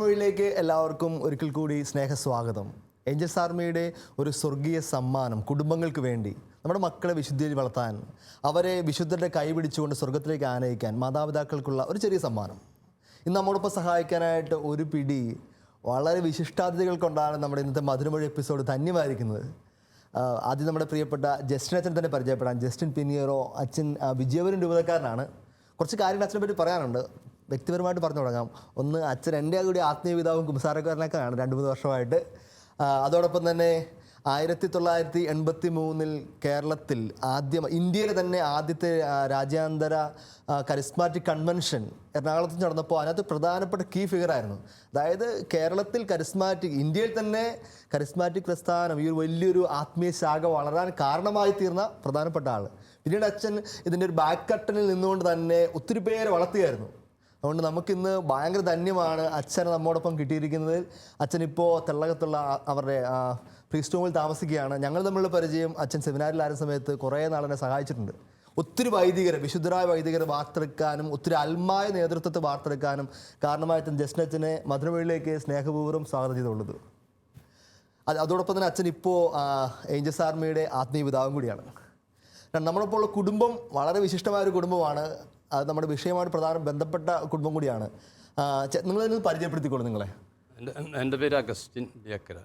മധുരമൊഴിയിലേക്ക് എല്ലാവർക്കും ഒരിക്കൽ കൂടി സ്നേഹസ്വാഗതം. ഏഞ്ചൽസ് ആർമിയുടെ ഒരു സ്വർഗീയ സമ്മാനം കുടുംബങ്ങൾക്ക് വേണ്ടി, നമ്മുടെ മക്കളെ വിശുദ്ധിയിൽ വളർത്താൻ, അവരെ വിശുദ്ധരുടെ കൈ പിടിച്ചുകൊണ്ട് സ്വർഗത്തിലേക്ക് ആനയിക്കാൻ മാതാപിതാക്കൾക്കുള്ള ഒരു ചെറിയ സമ്മാനം. ഇന്ന് നമ്മോടൊപ്പം സഹായിക്കാനായിട്ട് ഒരു പിടി വളരെ വിശിഷ്ടാതിഥികൾ കൊണ്ടാണ് നമ്മുടെ ഇന്നത്തെ മധുരമൊഴി എപ്പിസോഡ് ധന്യമായിരിക്കുന്നത്. ആദ്യം നമ്മുടെ പ്രിയപ്പെട്ട ജസ്റ്റിൻ അച്ഛൻ തന്നെ പരിചയപ്പെടാം. ജസ്റ്റിൻ പിനിയറോ. അച്ഛൻ വിജയപുരം രൂപതക്കാരനാണ്. കുറച്ച് കാര്യങ്ങൾ അച്ഛനെ പറ്റി പറയാനുണ്ട്. വ്യക്തിപരമായിട്ട് പറഞ്ഞു തുടങ്ങാം. ഒന്ന്, അച്ഛൻ എൻ്റെ കൂടി ആത്മീയ പിതാവും കുമ്പസാരക്കാരനൊക്കെയാണ് 2-3 വർഷമായിട്ട്. അതോടൊപ്പം തന്നെ 1983 കേരളത്തിൽ ഇന്ത്യയിലെ തന്നെ ആദ്യത്തെ രാജ്യാന്തര കരിസ്മാറ്റിക് കൺവെൻഷൻ എറണാകുളത്ത് നടന്നപ്പോൾ അതിനകത്ത് പ്രധാനപ്പെട്ട കീ ഫിഗറായിരുന്നു. അതായത് കേരളത്തിൽ ഇന്ത്യയിൽ തന്നെ കരിസ്മാറ്റിക് പ്രസ്ഥാനം, ഈ ഒരു വലിയൊരു ആത്മീയ ശാഖ വളരാൻ കാരണമായി തീർന്ന പ്രധാനപ്പെട്ട ആൾ. പിന്നീട് അച്ഛൻ ഇതിൻ്റെ ഒരു ബാക്ക് കട്ടനിൽ നിന്നുകൊണ്ട് തന്നെ ഒത്തിരി പേരെ വളർത്തുകയായിരുന്നു. അതുകൊണ്ട് നമുക്കിന്ന് ഭയങ്കര ധന്യമാണ് അച്ഛനെ നമ്മോടൊപ്പം കിട്ടിയിരിക്കുന്നത്. അച്ഛനിപ്പോൾ തെള്ളകത്തുള്ള അവരുടെ പ്രീസ്റ്റ് ഹോമിൽ താമസിക്കുകയാണ്. ഞങ്ങൾ തമ്മിലുള്ള പരിചയം അച്ഛൻ സെമിനാറിലായിരുന്ന സമയത്ത് കുറേ നാളെന്നെ സഹായിച്ചിട്ടുണ്ട്. ഒത്തിരി വൈദികരെ, വിശുദ്ധരായ വൈദികരെ വാർത്തെടുക്കാനും ഒത്തിരി അൽമായ നേതൃത്വത്തെ വാർത്തെടുക്കാനും കാരണമായിട്ട് ജസ്റ്റിൻ അച്ഛനെ മധുരമൊഴിയിലേക്ക് സ്നേഹപൂർവ്വം സ്വാഗതം ചെയ്തുള്ളത്. അതോടൊപ്പം തന്നെ അച്ഛൻ ഇപ്പോൾ ഏഞ്ചൽസ് ആർമിയുടെ ആത്മീയ പിതാവും കൂടിയാണ്. നമ്മളൊപ്പം ഉള്ള കുടുംബം വളരെ വിശിഷ്ടമായൊരു കുടുംബമാണ്. അത് നമ്മുടെ വിഷയമായിട്ട് ബന്ധപ്പെട്ട കുടുംബം കൂടിയാണ്. നിങ്ങളതിന് പരിചയപ്പെടുത്തിക്കോളൂ നിങ്ങളെ. എൻ്റെ പേര് അഗസ്റ്റിൻ ബിയക്കര,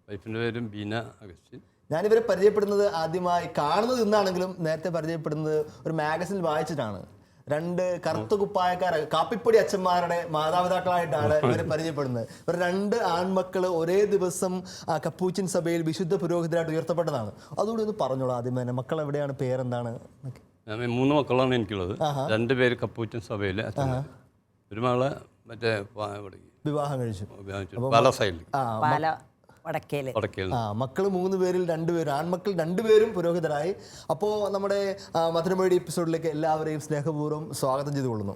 വൈഫിൻ്റെ പേരും ബീന അഗസ്റ്റിൻ. ഞാനിവരെ പരിചയപ്പെടുന്നത് ആദ്യമായി കാണുന്നത് ഇന്നാണെങ്കിലും നേരത്തെ പരിചയപ്പെടുന്നത് ഒരു മാഗസിനിൽ വായിച്ചിട്ടാണ്. 2 കറുത്ത കുപ്പായക്കാർ കാപ്പിപ്പൊടി അച്ഛന്മാരുടെ മാതാപിതാക്കളായിട്ടാണ് ഇവരെ പരിചയപ്പെടുന്നത്. ഇവർ 2 ആൺമക്കൾ ഒരേ ദിവസം കപ്പൂച്ചിൻ സഭയിൽ വിശുദ്ധ പുരോഹിതരായിട്ട് ഉയർത്തപ്പെട്ടതാണ്. അതുകൂടി ഒന്ന് പറഞ്ഞോളൂ ആദ്യം തന്നെ. മക്കൾ എവിടെയാണ്, പേരെന്താണ്? 3 മക്കളാണ് എനിക്കുള്ളത്. 2 പേര് കപ്പൂച്ചൻ സഭയിലെ അച്ഛൻ, ഒരു മകളെ മറ്റേ വിവാഹം കഴിച്ചു പല സൈഡിൽ മക്കൾ 3 പേരിൽ 2 പേര് ആൺമക്കൾ, 2 പേരും പുരോഹിതരായി. അപ്പോൾ നമ്മുടെ മധുരമൊഴി എപ്പിസോഡിലേക്ക് എല്ലാവരെയും സ്നേഹപൂർവ്വം സ്വാഗതം ചെയ്തുകൊള്ളുന്നു.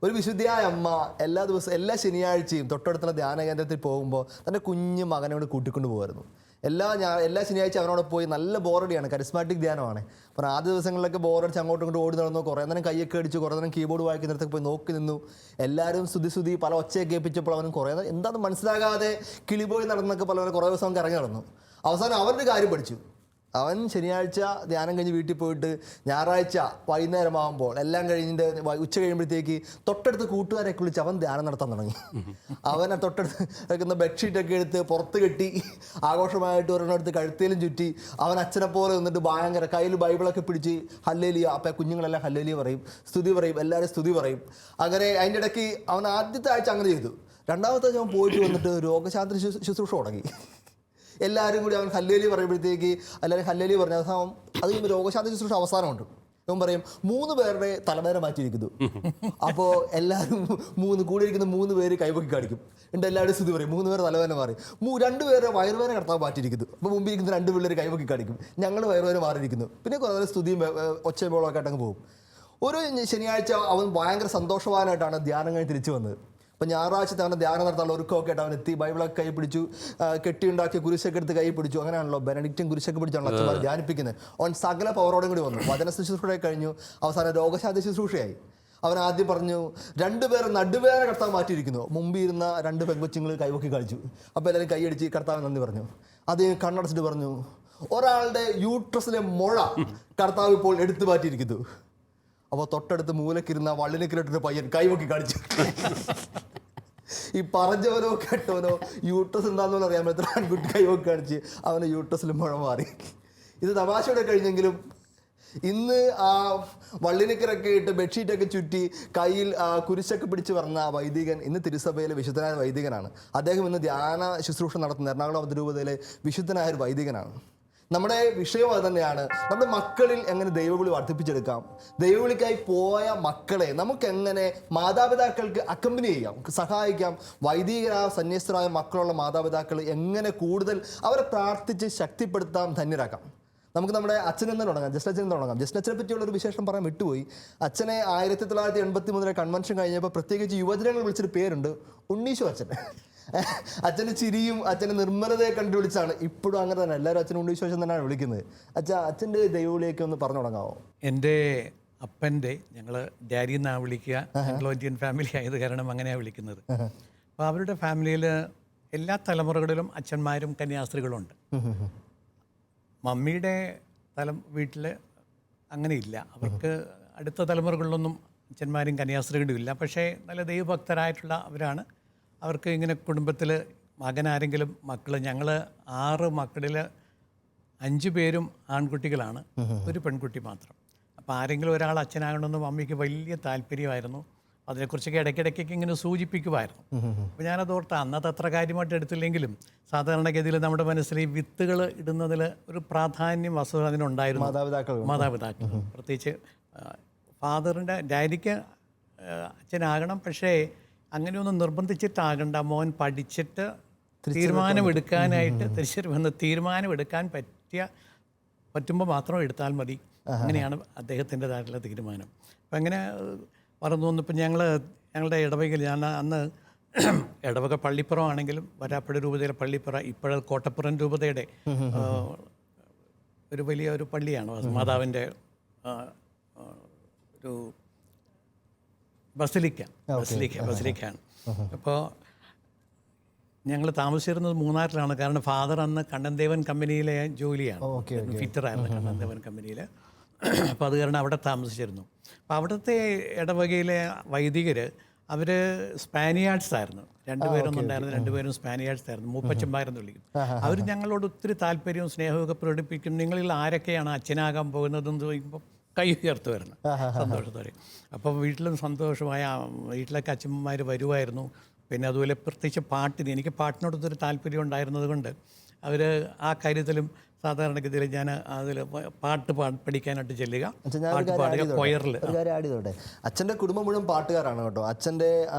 ഒരു വിശുദ്ധിയായ അമ്മ എല്ലാ ശനിയാഴ്ചയും തൊട്ടടുത്തുള്ള ധ്യാന കേന്ദ്രത്തിൽ പോകുമ്പോൾ തൻ്റെ കുഞ്ഞു മകനോട് കൂട്ടിക്കൊണ്ട് പോകുമായിരുന്നു. എല്ലാ ശനിയാഴ്ച അവനോട് പോയി. നല്ല ബോറടിയാണ്, കരിസ്മാറ്റിക് ധ്യാനമാണ്. അപ്പോൾ ആദ്യ ദിവസങ്ങളിലൊക്കെ ബോറടിച്ച് അങ്ങോട്ടും ഇങ്ങോട്ട് ഓടി നടന്നു. കുറേ നേരം കൈയൊക്കെ അടിച്ചു, കുറേ നേരം കീബോർഡ് വായിക്കുന്നിടത്തൊക്കെ പോയി നോക്കി നിന്നു. എല്ലാവരും സ്തുതി പല ഒച്ചയൊക്കെ കേൾപ്പിച്ചപ്പോൾ അവനും കുറേ നേരം എന്താണെന്ന് മനസ്സിലാകാതെ കിളിപോയി നടന്നൊക്കെ കുറേ ദിവസം അവൻ ഇറങ്ങി നടന്നു. അവസാനം അവൻ്റെ കാര്യം പഠിച്ചു. അവൻ ശനിയാഴ്ച ധ്യാനം കഴിഞ്ഞ് വീട്ടിൽ പോയിട്ട് ഞായറാഴ്ച വൈകുന്നേരമാകുമ്പോൾ എല്ലാം കഴിഞ്ഞിട്ട് ഉച്ച കഴിയുമ്പോഴത്തേക്ക് തൊട്ടടുത്ത് കൂട്ടുകാരൊക്കെ വിളിച്ച് അവൻ ധ്യാനം നടത്താൻ തുടങ്ങി. അവൻ തൊട്ടടുത്ത് വെക്കുന്ന ബെഡ്ഷീറ്റൊക്കെ എടുത്ത് പുറത്ത് കെട്ടി ആഘോഷമായിട്ട് ഒരെണ്ണെടുത്ത് കഴുത്തേലും ചുറ്റി അവൻ അച്ഛനെ പോലെ നിന്നിട്ട് ഭയങ്കര കയ്യിൽ ബൈബിളൊക്കെ പിടിച്ച് ഹല്ലേലൂയ. അപ്പം കുഞ്ഞുങ്ങളെല്ലാം ഹല്ലേലൂയ പറയും, സ്തുതി പറയും, എല്ലാവരും സ്തുതി പറയും. അങ്ങനെ അതിൻ്റെ ഇടയ്ക്ക് അവൻ ആദ്യത്തെ ആഴ്ച അങ്ങനെ ചെയ്തു. രണ്ടാമത്തെ ആഴ്ച അവൻ പോയിട്ട് വന്നിട്ട് രോഗശാന്തി ശുശ്രൂഷ തുടങ്ങി. എല്ലാവരും കൂടി അവൻ ഹല്ലേലൂയ പറയുമ്പോഴത്തേക്ക് എല്ലാവരും ഹല്ലേലൂയ പറഞ്ഞ അവസാനം അത് കഴിയുമ്പോൾ രോഗശാന്തി ശുശ്രൂഷ അവസാനമുണ്ട്. അവൻ പറയും 3 പേരുടെ തലവേദന മാറ്റിയിരിക്കുന്നു. അപ്പോൾ എല്ലാവരും കൂടിയിരിക്കുന്ന 3 പേര് കൈപൊക്കി കാണിക്കും. എന്നിട്ട് എല്ലാവരും സ്തുതി പറയും. 3 പേര് തലവേദന മാറി. 2 പേരുടെ വയറുവേദന കടത്താൻ മാറ്റിയിരിക്കുന്നു. അപ്പോൾ മുമ്പിൽ ഇരിക്കുന്ന 2 പിള്ളേർ കൈപൊക്കി കാണിക്കും. ഞങ്ങൾ വയറുവേദന മാറിയിരിക്കുന്നു. പിന്നെ കുറേ നേരം സ്തുതിയും ഒച്ചബോളൊക്കെ ആയിട്ടങ്ങ് പോകും. ഒരു ശനിയാഴ്ച അവൻ ഭയങ്കര സന്തോഷവാനായിട്ടാണ് ധ്യാനം കഴിഞ്ഞ് തിരിച്ചു വന്നത്. അപ്പോൾ ഞായറാഴ്ച അവൻ്റെ ധ്യാനം നടത്താനുള്ള ഒരുക്കമൊക്കെ ആയിട്ട് അവൻ എത്തി. ബൈബിളൊക്കെ കൈ പിടിച്ചു, കെട്ടിയുണ്ടാക്കിയ കുരിശൊക്കെ എടുത്ത് കൈ പിടിച്ചു. അങ്ങനെയാണല്ലോ ബെനഡിക്റ്റും കുരിശൊക്കെ പിടിച്ചാണല്ലോ അച്ഛന്മാർ ധ്യാനിപ്പിക്കുന്നത്. അവൻ സകല പവറോടും കൂടി വന്നു. വചന ശുശ്രൂഷയൊക്കെ കഴിഞ്ഞു. അവസാനം രോഗശാന്തി ശുശ്രൂഷയായി. അവൻ ആദ്യം പറഞ്ഞു 2 പേരെ നടുവേദന കടത്താൻ മാറ്റിയിരിക്കുന്നു. മുമ്പിൽ ഇരുന്ന 2 പെൺകൊച്ചുങ്ങൾ കൈവക്കി കളിച്ചു. അപ്പോൾ എല്ലാവരും കൈയടിച്ച് കർത്താവ് നന്ദി പറഞ്ഞു. അത് കണ്ണടച്ചിട്ട് പറഞ്ഞു, ഒരാളുടെ യൂട്രസിലെ മുഴ കർത്താവ് ഇപ്പോൾ എടുത്തു മാറ്റിയിരിക്കുന്നു. അപ്പോൾ തൊട്ടടുത്ത് മൂലക്കിരുന്ന വള്ളിനക്കിലിട്ടൊരു പയ്യൻ കൈവക്കി കാണിച്ചു. ഈ പറഞ്ഞവനോ കേട്ടവനോ യൂട്രസ് എന്താണെന്ന് അറിയാൻ പറ്റുന്ന ആൺകുട്ടി കൈവക്കി കാണിച്ച് അവന് യൂട്രസിൽ മുഴ മാറി. ഇത് തമാശയോടെ കഴിഞ്ഞെങ്കിലും ഇന്ന് ആ വള്ളിനിക്കറൊക്കെ ഇട്ട് ബെഡ്ഷീറ്റൊക്കെ ചുറ്റി കയ്യിൽ കുരിശൊക്കെ പിടിച്ച് പറഞ്ഞ ആ വൈദികൻ ഇന്ന് തിരുസഭയിലെ വിശുദ്ധനായ വൈദികനാണ്. അദ്ദേഹം ഇന്ന് ധ്യാന ശുശ്രൂഷ നടത്തുന്ന എറണാകുളം അതിരൂപതയിലെ വിശുദ്ധനായ ഒരു വൈദികനാണ്. നമ്മുടെ വിഷയം അത് തന്നെയാണ്. നമ്മുടെ മക്കളിൽ എങ്ങനെ ദൈവവിളി വർദ്ധിപ്പിച്ചെടുക്കാം, ദൈവവിളിക്കായി പോയ മക്കളെ നമുക്ക് എങ്ങനെ മാതാപിതാക്കൾക്ക് അക്കമ്പനി ചെയ്യാം, സഹായിക്കാം. വൈദികരായ സന്യസ്തരായ മക്കളുള്ള മാതാപിതാക്കൾ എങ്ങനെ കൂടുതൽ അവരെ പ്രാർത്ഥിച്ച് ശക്തിപ്പെടുത്താം, ധന്യരാക്കാം. നമുക്ക് നമ്മുടെ അച്ഛനിൽ നിന്ന് തുടങ്ങാം, ജസ്റ്റിൻ അച്ഛനിൽ നിന്ന് തുടങ്ങാം. ജസ്റ്റിൻ അച്ഛനെ പറ്റിയുള്ള ഒരു വിശേഷം പറയാൻ വിട്ടുപോയി. അച്ഛനെ 1983 കൺവെൻഷൻ കഴിഞ്ഞപ്പോൾ പ്രത്യേകിച്ച് യുവജനങ്ങൾ വിളിച്ചൊരു പേരുണ്ട്, ഉണ്ണീശോ അച്ഛൻ. അച്ഛൻ്റെ ചിരിയും അച്ഛൻ്റെ നിർമ്മലതയെ കണ്ടുപിടിച്ചാണ് ഇപ്പോഴും അങ്ങനെ തന്നെ എല്ലാവരും അച്ഛൻ ഉണ്ണീശോ അച്ഛൻ തന്നെയാണ് വിളിക്കുന്നത്. അച്ഛൻ്റെ ദൈവവിളിയൊക്കെ ഒന്ന് പറഞ്ഞു തുടങ്ങാമോ? എൻ്റെ അപ്പൻ്റെ, ഞങ്ങൾ ഡാഡി എന്നാണ് വിളിക്കുക, ആംഗ്ലോ ഇന്ത്യൻ ഫാമിലി ആയത് കാരണം അങ്ങനെയാണ് വിളിക്കുന്നത്. അപ്പോൾ അവരുടെ ഫാമിലിയിൽ എല്ലാ തലമുറകളിലും അച്ഛന്മാരും കന്യാസ്ത്രീകളുണ്ട്. മമ്മിയുടെ വീട്ടിൽ അങ്ങനെയില്ല. അവർക്ക് അടുത്ത തലമുറകളിലൊന്നും അച്ഛന്മാരും കന്യാസ്ത്രീകളും ഇല്ല. പക്ഷേ നല്ല ദൈവഭക്തരായിട്ടുള്ള അവരാണ്. അവർക്ക് ഇങ്ങനെ കുടുംബത്തിൽ മകനാരെങ്കിലും ഞങ്ങൾ 6 മക്കളിൽ 5 പേരും ആൺകുട്ടികളാണ്, ഒരു പെൺകുട്ടി മാത്രം. അപ്പോൾ ആരെങ്കിലും ഒരാൾ അച്ഛനാകണമെന്ന് മമ്മിക്ക് വലിയ താല്പര്യമായിരുന്നു. അതിനെക്കുറിച്ചൊക്കെ ഇടയ്ക്കിടയ്ക്കൊക്കെ ഇങ്ങനെ സൂചിപ്പിക്കുമായിരുന്നു. അപ്പോൾ ഞാനത് ഓർത്ത് അന്നത്തെ അത്ര കാര്യമായിട്ട് എടുത്തില്ലെങ്കിലും സാധാരണഗതിയിൽ നമ്മുടെ മനസ്സിൽ ഈ വിത്തുകൾ ഇടുന്നതിൽ ഒരു പ്രാധാന്യം വസ്തുത അതിനുണ്ടായിരുന്നു. മാതാപിതാക്കൾ പ്രത്യേകിച്ച് ഡാഡിക്ക് അച്ഛനാകണം, പക്ഷേ അങ്ങനെയൊന്നും നിർബന്ധിച്ചിട്ടാകണ്ട, മോൻ പഠിച്ചിട്ട് തീരുമാനമെടുക്കാനായിട്ട് തിരിച്ചു വന്ന് തീരുമാനമെടുക്കാൻ പറ്റുമ്പോൾ മാത്രം എടുത്താൽ മതി. അങ്ങനെയാണ് അദ്ദേഹത്തിൻ്റെതായിട്ടുള്ള തീരുമാനം. അപ്പം അങ്ങനെ പറഞ്ഞു വന്നപ്പോൾ ഞങ്ങളുടെ ഇടവകയിൽ ഞാൻ അന്ന് ഇടവക പള്ളിപ്പുറം ആണെങ്കിലും വരാപ്പുഴ രൂപതയിലെ പള്ളിപ്പുറം, ഇപ്പോഴത് കോട്ടപ്പുറം രൂപതയുടെ ഒരു വലിയ ഒരു പള്ളിയാണ്, മാതാവിൻ്റെ ഒരു ബസലിക്കാണ്. അപ്പോൾ ഞങ്ങൾ താമസിച്ചിരുന്നത് മൂന്നാറിലാണ്. കാരണം ഫാദർ അന്ന് കണ്ണൻദേവൻ കമ്പനിയിലെ ജോലിയാണ്, ഫിറ്ററായിരുന്നു കണ്ണൻദേവൻ കമ്പനിയിൽ. അപ്പോൾ അത് കാരണം അവിടെ താമസിച്ചിരുന്നു. അപ്പോൾ അവിടുത്തെ ഇടവകയിലെ വൈദികർ അവർ സ്പാനിയാർഡ്സ് ആയിരുന്നു. 2 പേരൊന്നും ഉണ്ടായിരുന്നു, 2 പേരും സ്പാനിയാർഡ്സ് ആയിരുന്നു. മൂപ്പച്ചന്മാരെന്ന് വിളിക്കും. അവർ ഞങ്ങളോട് ഒത്തിരി താല്പര്യവും സ്നേഹമൊക്കെ പ്രകടിപ്പിക്കും. നിങ്ങളിൽ ആരൊക്കെയാണ് അച്ഛനാകാൻ പോകുന്നതെന്ന് ചോദിക്കുമ്പോൾ കൈ ഉയർത്ത് വരണം സന്തോഷത്തോടെ. അപ്പോൾ വീട്ടിലും സന്തോഷമായ വീട്ടിലൊക്കെ അച്ഛന്മാർ വരുമായിരുന്നു. പിന്നെ അതുപോലെ പ്രത്യേകിച്ച് എനിക്ക് പാട്ടിനോടൊത്തൊരു താല്പര്യം ഉണ്ടായിരുന്നത് കൊണ്ട് അവർ ആ കാര്യത്തിലും സാധാരണഗതിയിൽ ഞാൻ അതിൽ പാട്ട് പഠിക്കാനായിട്ട് ചെല്ലുക, പാട്ട് പാടുക, കൊയറിൽ. ഒരു കാര്യം ആഡ് ചെയ്തോട്ടെ, അച്ഛൻ്റെ കുടുംബം മുഴുവൻ പാട്ടുകാരാണ് കേട്ടോ. അച്ഛൻ്റെ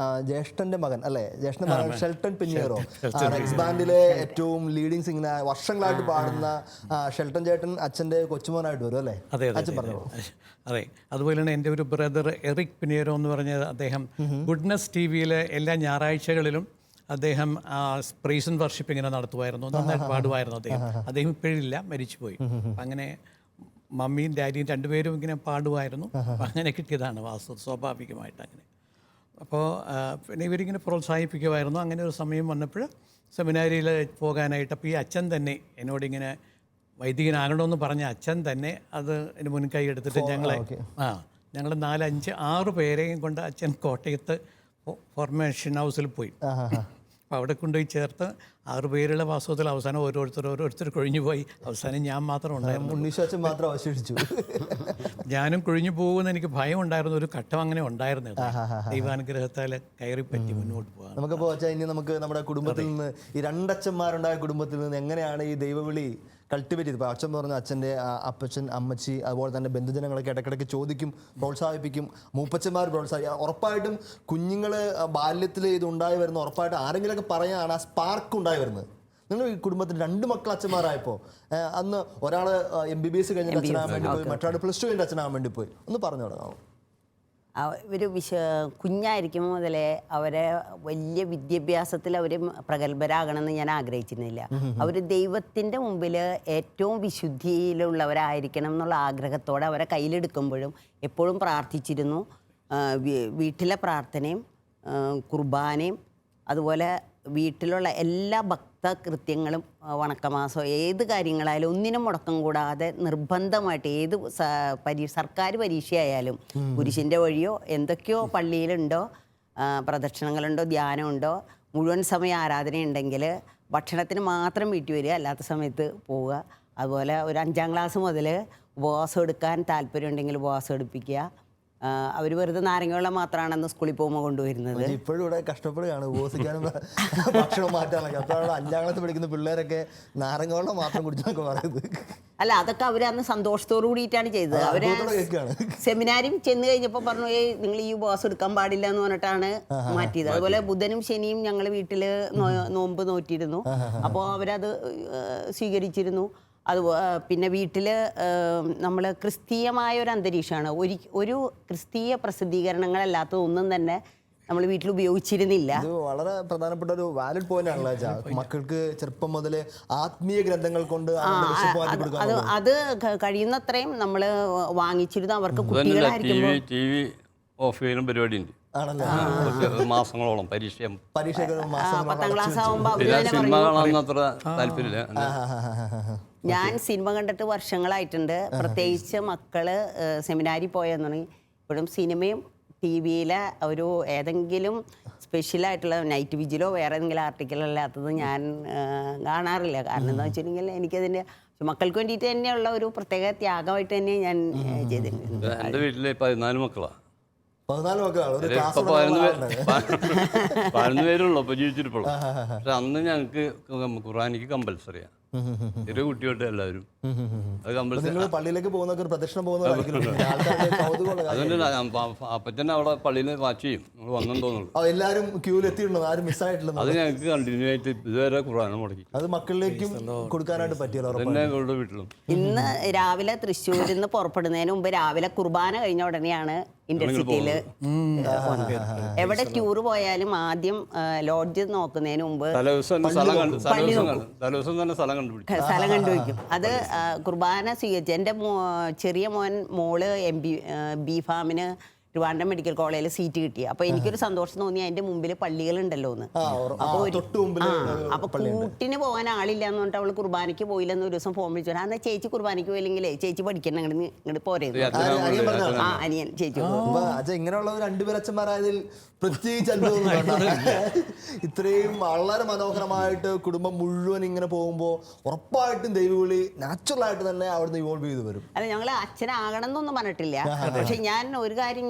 ജ്യേഷ്ഠൻ്റെ മകൻ അല്ലേ, ജ്യേഷ്ഠൻ്റെ മകൻ ഷെൽട്ടൺ പിന്നിയറോ, എക്സ് ബാൻഡിലെ ഏറ്റവും ലീഡിങ് സിംഗർ വർഷങ്ങളായിട്ട് പാടുന്ന ഷെൽട്ടൺ ചേട്ടൻ അച്ഛൻ്റെ കൊച്ചുമോനായിട്ട് വരും അല്ലേ? അച്ഛൻ പറഞ്ഞു. അതെ, അതുപോലെയാണ് എൻ്റെ ഒരു ബ്രദർ എറിക് പിനിയറോ എന്ന് പറഞ്ഞത്. അദ്ദേഹം ഗുഡ്നസ് TV-യിൽ എല്ലാ ഞായറാഴ്ചകളിലും അദ്ദേഹം പ്രൈസ് ആൻഡ് വർഷിപ്പ് ഇങ്ങനെ നടത്തുമായിരുന്നു. നന്നായിട്ട് പാടുമായിരുന്നു അദ്ദേഹം ഇപ്പോഴില്ല, മരിച്ചുപോയി. അങ്ങനെ മമ്മിയും ഡാഡിയും 2 പേരും ഇങ്ങനെ പാടുമായിരുന്നു. അങ്ങനെ കിട്ടിയതാണ് സ്വാഭാവികമായിട്ട് അങ്ങനെ. അപ്പോൾ പിന്നെ ഇവരിങ്ങനെ പ്രോത്സാഹിപ്പിക്കുമായിരുന്നു. അങ്ങനെ ഒരു സമയം വന്നപ്പോൾ സെമിനാരിയിൽ പോകാനായിട്ട്, അപ്പോൾ ഈ അച്ഛൻ തന്നെ എന്നോടിങ്ങനെ വൈദികനാകണമെന്ന് പറഞ്ഞ അച്ഛൻ തന്നെ അതിന് മുൻകൈ എടുത്തിട്ട് ഞങ്ങൾ 4, 5, 6 പേരെയും കൊണ്ട് അച്ഛൻ കോട്ടയത്ത് ഫോർമേഷൻ ഹൗസിൽ പോയി. അപ്പോൾ അവിടെ കൊണ്ടുപോയി ചേർത്ത് 6 പേരുള്ള വാസ്തവത്തിൽ അവസാനം ഓരോരുത്തർ കൊഴിഞ്ഞു പോയി. അവസാനം ഞാൻ മാത്രം ഉണ്ടായിരുന്നു. ഞാനും കൊഴിഞ്ഞു പോകുമെന്ന് എനിക്ക് ഭയം ഉണ്ടായിരുന്നു. ഒരു ഘട്ടം അങ്ങനെ ഉണ്ടായിരുന്നു. ദൈവാനുഗ്രഹത്താൽ കയറിപ്പറ്റി മുന്നോട്ട് പോകാം. നമുക്കിപ്പോൾ ഇനി നമുക്ക് നമ്മുടെ കുടുംബത്തിൽ നിന്ന്, ഈ 2 അച്ഛന്മാരുണ്ടായ കുടുംബത്തിൽ നിന്ന് എങ്ങനെയാണ് ഈ ദൈവവിളി കൾട്ടിവേറ്റ് ചെയ്ത്? ഇപ്പോൾ അച്ഛൻ പറഞ്ഞ അച്ഛൻ്റെ അപ്പച്ചൻ, അമ്മച്ചി, അതുപോലെ തന്നെ ബന്ധുജനങ്ങളൊക്കെ ഇടയ്ക്കിടയ്ക്ക് ചോദിക്കും, പ്രോത്സാഹിപ്പിക്കും. മൂപ്പച്ചന്മാർ പ്രോത്സാഹിക്കും. ഉറപ്പായിട്ടും കുഞ്ഞുങ്ങൾ ബാല്യത്തിൽ ഇത് ഉണ്ടായി വരുന്ന ഉറപ്പായിട്ടും ആരെങ്കിലുമൊക്കെ പറയാനാണ് ആ സ്പാർക്ക് ഉണ്ടായി വരുന്നത്. നിങ്ങൾ ഈ കുടുംബത്തിൽ 2 മക്കൾ അച്ഛന്മാരായപ്പോൾ അന്ന് ഒരാൾ MBBS കഴിഞ്ഞിട്ട് അച്ഛനാകാൻ വേണ്ടി പോയി, മറ്റൊരാൾ +2 കഴിഞ്ഞിട്ട് അച്ഛനാകാൻ വേണ്ടി പോയി. ഒന്ന് പറഞ്ഞു തുടങ്ങാമോ? ഒരു കുഞ്ഞായിരിക്കുമ്പോൾ മുതലേ അവരെ വലിയ വിദ്യാഭ്യാസത്തിൽ അവർ പ്രഗത്ഭരാകണമെന്ന് ഞാൻ ആഗ്രഹിച്ചിരുന്നില്ല. അവർ ദൈവത്തിൻ്റെ മുമ്പിൽ ഏറ്റവും വിശുദ്ധിയിലുള്ളവരായിരിക്കണം എന്നുള്ള ആഗ്രഹത്തോടെ അവരെ കയ്യിലെടുക്കുമ്പോഴും എപ്പോഴും പ്രാർത്ഥിച്ചിരുന്നു. വീട്ടിലെ പ്രാർത്ഥനയും കുർബാനയും അതുപോലെ വീട്ടിലുള്ള എല്ലാ ഭക്തകൃത്യങ്ങളും, വണക്കമാസോ ഏത് കാര്യങ്ങളായാലും ഒന്നിനും മുടക്കം കൂടാതെ നിർബന്ധമായിട്ട് ഏത് സർക്കാർ പരീക്ഷയായാലും കുരിശിൻ്റെ വഴിയോ എന്തൊക്കെയോ പള്ളിയിലുണ്ടോ, പ്രദക്ഷിണങ്ങളുണ്ടോ, ധ്യാനമുണ്ടോ, മുഴുവൻ സമയ ആരാധനയുണ്ടെങ്കിൽ ഭക്ഷണത്തിന് മാത്രം വീട്ടിൽ വരിക, അല്ലാത്ത സമയത്ത് പോവുക. അതുപോലെ ഒരു 5ാം ക്ലാസ് മുതൽ ഉപവാസം എടുക്കാൻ താല്പര്യമുണ്ടെങ്കിൽ ഉപവാസം എടുപ്പിക്കുക. അവർ വെറുതെ നാരങ്ങ വെള്ളം മാത്രമാണ് അന്ന് സ്കൂളിൽ പോകുമ്പോൾ കൊണ്ടുവരുന്നത്. ഇപ്പോഴും ഇവിടെ കഷ്ടപ്പെടുകയാണ് ഉപവസിക്കാനും ഭക്ഷണം മാറ്റാനൊക്കെ. അപ്പോഴാണ് 5ാം ക്ലാസ് പഠിക്കുന്ന പിള്ളേരൊക്കെ നാരങ്ങ വെള്ളം മാത്രം കുടിച്ചൊക്കെ പറയുന്നത്. അല്ല, അതൊക്കെ അവർ അന്ന് സന്തോഷത്തോടു കൂടിയിട്ടാണ് ചെയ്തത്. അവര് സെമിനാരിയും ചെന്ന് കഴിഞ്ഞപ്പോൾ പറഞ്ഞു, നിങ്ങൾ ഈ ഉപവാസം എടുക്കാൻ പാടില്ല എന്ന് പറഞ്ഞിട്ടാണ് മാറ്റിയത്. അതുപോലെ ബുധനും ശനിയും ഞങ്ങൾ വീട്ടിൽ നോമ്പ് നോറ്റിരുന്നു. അപ്പോൾ അവരത് സ്വീകരിച്ചിരുന്നു. അത് പിന്നെ വീട്ടിൽ നമ്മൾ ക്രിസ്തീയമായ ഒരു അന്തരീക്ഷമാണ്. ഒരു ക്രിസ്തീയ പ്രസിദ്ധീകരണങ്ങളല്ലാത്തതൊന്നും തന്നെ നമ്മൾ വീട്ടിൽ ഉപയോഗിച്ചിരുന്നില്ല. ഇത് വളരെ പ്രധാനപ്പെട്ട ഒരു വാലിഡ് പോയിന്റ് ആണല്ലോ. മക്കൾക്ക് ചെറുപ്പം മുതൽ ആത്മീയ ഗ്രന്ഥങ്ങൾ കൊണ്ട് അത് കഴിയുന്നത്രയും നമ്മൾ വാങ്ങിച്ചിരുന്നു. അവർക്ക് കുട്ടികളായിരിക്കുമ്പോൾ TV ഓഫ് ചെയ്യുന്ന പരിപാടിയുണ്ട്. ആണല്ലേ? കുറച്ച് മാസങ്ങളോളം പരീക്ഷയൊക്കെ ഒരു മാസങ്ങളോളം 10ാം ക്ലാസ് ആവുമ്പോൾ അവർ പിന്നെ തന്നെ സിനിമ പറയും. കാണാനൊന്നും അത്ര താല്പര്യമില്ല. ഞാൻ സിനിമ കണ്ടിട്ട് വർഷങ്ങളായിട്ടുണ്ട്. പ്രത്യേകിച്ച് മക്കള് സെമിനാരിൽ പോയെന്നുണ്ടെങ്കിൽ ഇപ്പോഴും സിനിമയും ടി വിയിലെ ഒരു ഏതെങ്കിലും സ്പെഷ്യലായിട്ടുള്ള നൈറ്റ് വിജിലോ വേറെ ഏതെങ്കിലും ആർട്ടിക്കൽ അല്ലാത്തത് ഞാൻ കാണാറില്ല. കാരണം എന്താ വെച്ചിട്ടുണ്ടെങ്കിൽ എനിക്കതിൻ്റെ മക്കൾക്ക് വേണ്ടിയിട്ട് തന്നെയുള്ള ഒരു പ്രത്യേക ത്യാഗമായിട്ട് തന്നെ ഞാൻ ചെയ്തിട്ടുണ്ട്. എൻ്റെ വീട്ടിൽ 14 മക്കളാണ്. 14 മക്കളാണ്. ഒരു ക്ലാസ് ഇപ്പൊ 11 പേരുള്ളൂ ഇപ്പൊ ജീവിച്ചിരിപ്പുള്ളൂ. പക്ഷെ അന്ന് ഞങ്ങൾക്ക് ഖുർആനിക്ക് കമ്പൽസറിയാണ്, ചെറിയ കുട്ടിയോട്ട് എല്ലാവരും. അത് കമ്പൽസറി. നിങ്ങൾ പള്ളിയിലേക്ക് പോകുന്നൊക്കെ ഒരു പ്രദക്ഷിണം പോകുന്ന അതുകൊണ്ട് അപ്പച്ചൻ അവിടെ പള്ളിയിൽ വാച്ച് ചെയ്യും, നമ്മൾ വന്നെന്ന് തോന്നുള്ളൂ. എല്ലാവരും ക്യൂവിൽ എത്തിയിട്ടുണ്ടോ? ആരും മിസ്സായിട്ടില്ല. അത് ഞങ്ങൾക്ക് കണ്ടിന്യൂ ആയിട്ട് ഇതുവരെ ഖുർആൻ മുടക്കി. അത് മക്കളിലേക്കും കൊടുക്കാനായിട്ട് പറ്റിയല്ലോ. തന്നെ അവരുടെ വീട്ടിലും. ഇന്ന് രാവിലെ തൃശ്ശൂരിൽ നിന്ന് പുറപ്പെടുന്നതിന് മുമ്പ് രാവിലെ കുർബാന കഴിഞ്ഞ ഉടനെയാണ് ഇന്റർസിറ്റിയിൽ എവിടെ ടൂർ പോയാലും ആദ്യം ലോഡ്ജ് നോക്കുന്നതിന് മുമ്പ് സ്ഥലം കണ്ടുവയ്ക്കും. അത് കുർബാന സ്വീകരിച്ചു. എൻ്റെ ചെറിയ മോള് ബി ഫാമിന് ട്രിവാൻഡ്രം മെഡിക്കൽ കോളേജിൽ സീറ്റ് കിട്ടി. അപ്പൊ എനിക്കൊരു സന്തോഷം തോന്നി, അതിന്റെ മുമ്പിൽ പള്ളികളുണ്ടല്ലോ എന്ന്. അപ്പൊ കൂട്ടിന് പോകാൻ ആളില്ല എന്ന് പറഞ്ഞിട്ട് അവള് കുർബാനയ്ക്ക് പോയില്ലെന്ന് ഒരു ദിവസം ഫോൺ വിളിച്ചു. അന്ന് ചേച്ചി കുർബാനയ്ക്ക് പോയില്ലെങ്കിലേ ചേച്ചി പഠിക്കണം, ഇങ്ങോട്ട് പോരേ. അനിയൻ ചേച്ചി ഇങ്ങനെയുള്ള രണ്ടുപേരച്ഛന്മാരായതിൽ പ്രത്യേകിച്ച് ഇത്രയും വളരെ മനോഹരമായിട്ട് കുടുംബം മുഴുവൻ ഇങ്ങനെ പോകുമ്പോൾ ഉറപ്പായിട്ടും ദൈവവിളി നാച്ചുറൽ ആയിട്ട് തന്നെ അവിടുന്ന് ഇവോൾവ് ചെയ്ത് വരും. അല്ല, ഞങ്ങൾ അച്ഛനാകണം എന്നൊന്നും പറഞ്ഞിട്ടില്ല. പക്ഷെ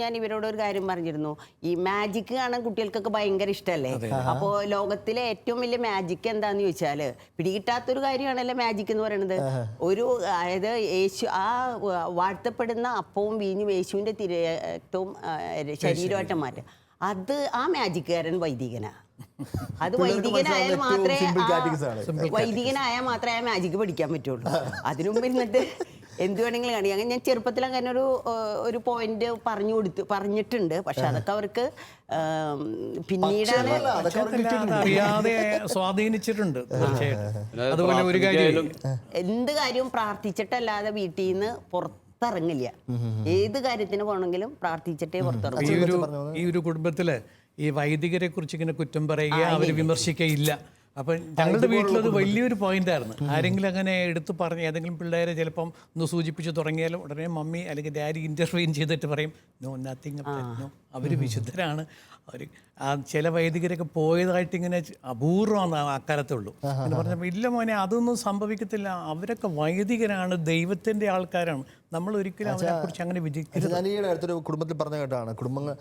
ഞാൻ ഇവരോട് ഒരു കാര്യം പറഞ്ഞിരുന്നു. ഈ മാജിക് കാണാൻ കുട്ടികൾക്കൊക്കെ ഭയങ്കര ഇഷ്ടമല്ലേ? അപ്പോൾ ലോകത്തിലെ ഏറ്റവും വലിയ മാജിക് എന്താന്ന് ചോദിച്ചാല് പിടികിട്ടാത്തൊരു കാര്യമാണല്ലോ മാജിക് എന്ന് പറയുന്നത്. അതായത് യേശു ആ വാഴ്ത്തപ്പെടുന്ന അപ്പവും വീഞ്ഞും യേശുവിന്റെ രക്തവും ശരീരമായിട്ട് മാറ്റും. അത് ആ മാജിക്കാരൻ വൈദികനാ. അത് വൈദികനായാൽ മാത്രമേ ആ മാജിക് പഠിക്കാൻ പറ്റുള്ളൂ. അതിനു മുമ്പ് ഇരുന്നിട്ട് എന്ത് വേണമെങ്കിലും കാണിക്കാം. അങ്ങനെ ഞാൻ ചെറുപ്പത്തിൽ അങ്ങനെ ഒരു പോയിന്റ് പറഞ്ഞിട്ടുണ്ട്. പക്ഷെ അതൊക്കെ അവർക്ക് പിന്നീടാണ് അറിയാതെ സ്വാധീനിച്ചിട്ടുണ്ട്. അതുപോലെ ഒരു കാര്യം, എന്ത് കാര്യവും പ്രാർത്ഥിച്ചിട്ടല്ലാതെ വീട്ടിൽ നിന്ന് പുറത്തിറങ്ങില്ല. ഏത് കാര്യത്തിന് പോകണമെങ്കിലും പ്രാർത്ഥിച്ചിട്ടേ പുറത്തിറങ്ങും. ഈ ഒരു കുടുംബത്തില് ഈ വൈദികരെ കുറിച്ച് ഇങ്ങനെ കുറ്റം പറയുക, അവർ വിമർശിക്കയില്ല. അപ്പം ഞങ്ങളുടെ വീട്ടിലത് വലിയൊരു പോയിന്റായിരുന്നു. ആരെങ്കിലും അങ്ങനെ എടുത്തു പറഞ്ഞ് ഏതെങ്കിലും പിള്ളേരെ ചിലപ്പം ഒന്ന് സൂചിപ്പിച്ച് തുടങ്ങിയാലും ഉടനെ മമ്മി അല്ലെങ്കിൽ ഡാഡി ഇന്റർവ്യൂൻ ചെയ്തിട്ട് പറയും നോ നത്തിങ്, അവർ വിശുദ്ധരാണ്. അവർ ചില വൈദികരൊക്കെ പോയതായിട്ട് ഇങ്ങനെ അപൂർവമാണ് അക്കാലത്തുള്ളൂ എന്ന് പറഞ്ഞപ്പോൾ ഇല്ല മോനെ, അതൊന്നും സംഭവിക്കത്തില്ല, അവരൊക്കെ വൈദികരാണ്, ദൈവത്തിൻ്റെ ആൾക്കാരാണ്, നമ്മൾ ഒരിക്കലും അവരെക്കുറിച്ച് അങ്ങനെ വിധിക്കരുത്. ഞാൻ ഈ അടുത്തൊരു കുടുംബത്തിൽ പറഞ്ഞ കേട്ടാണ്, കുടുംബങ്ങൾ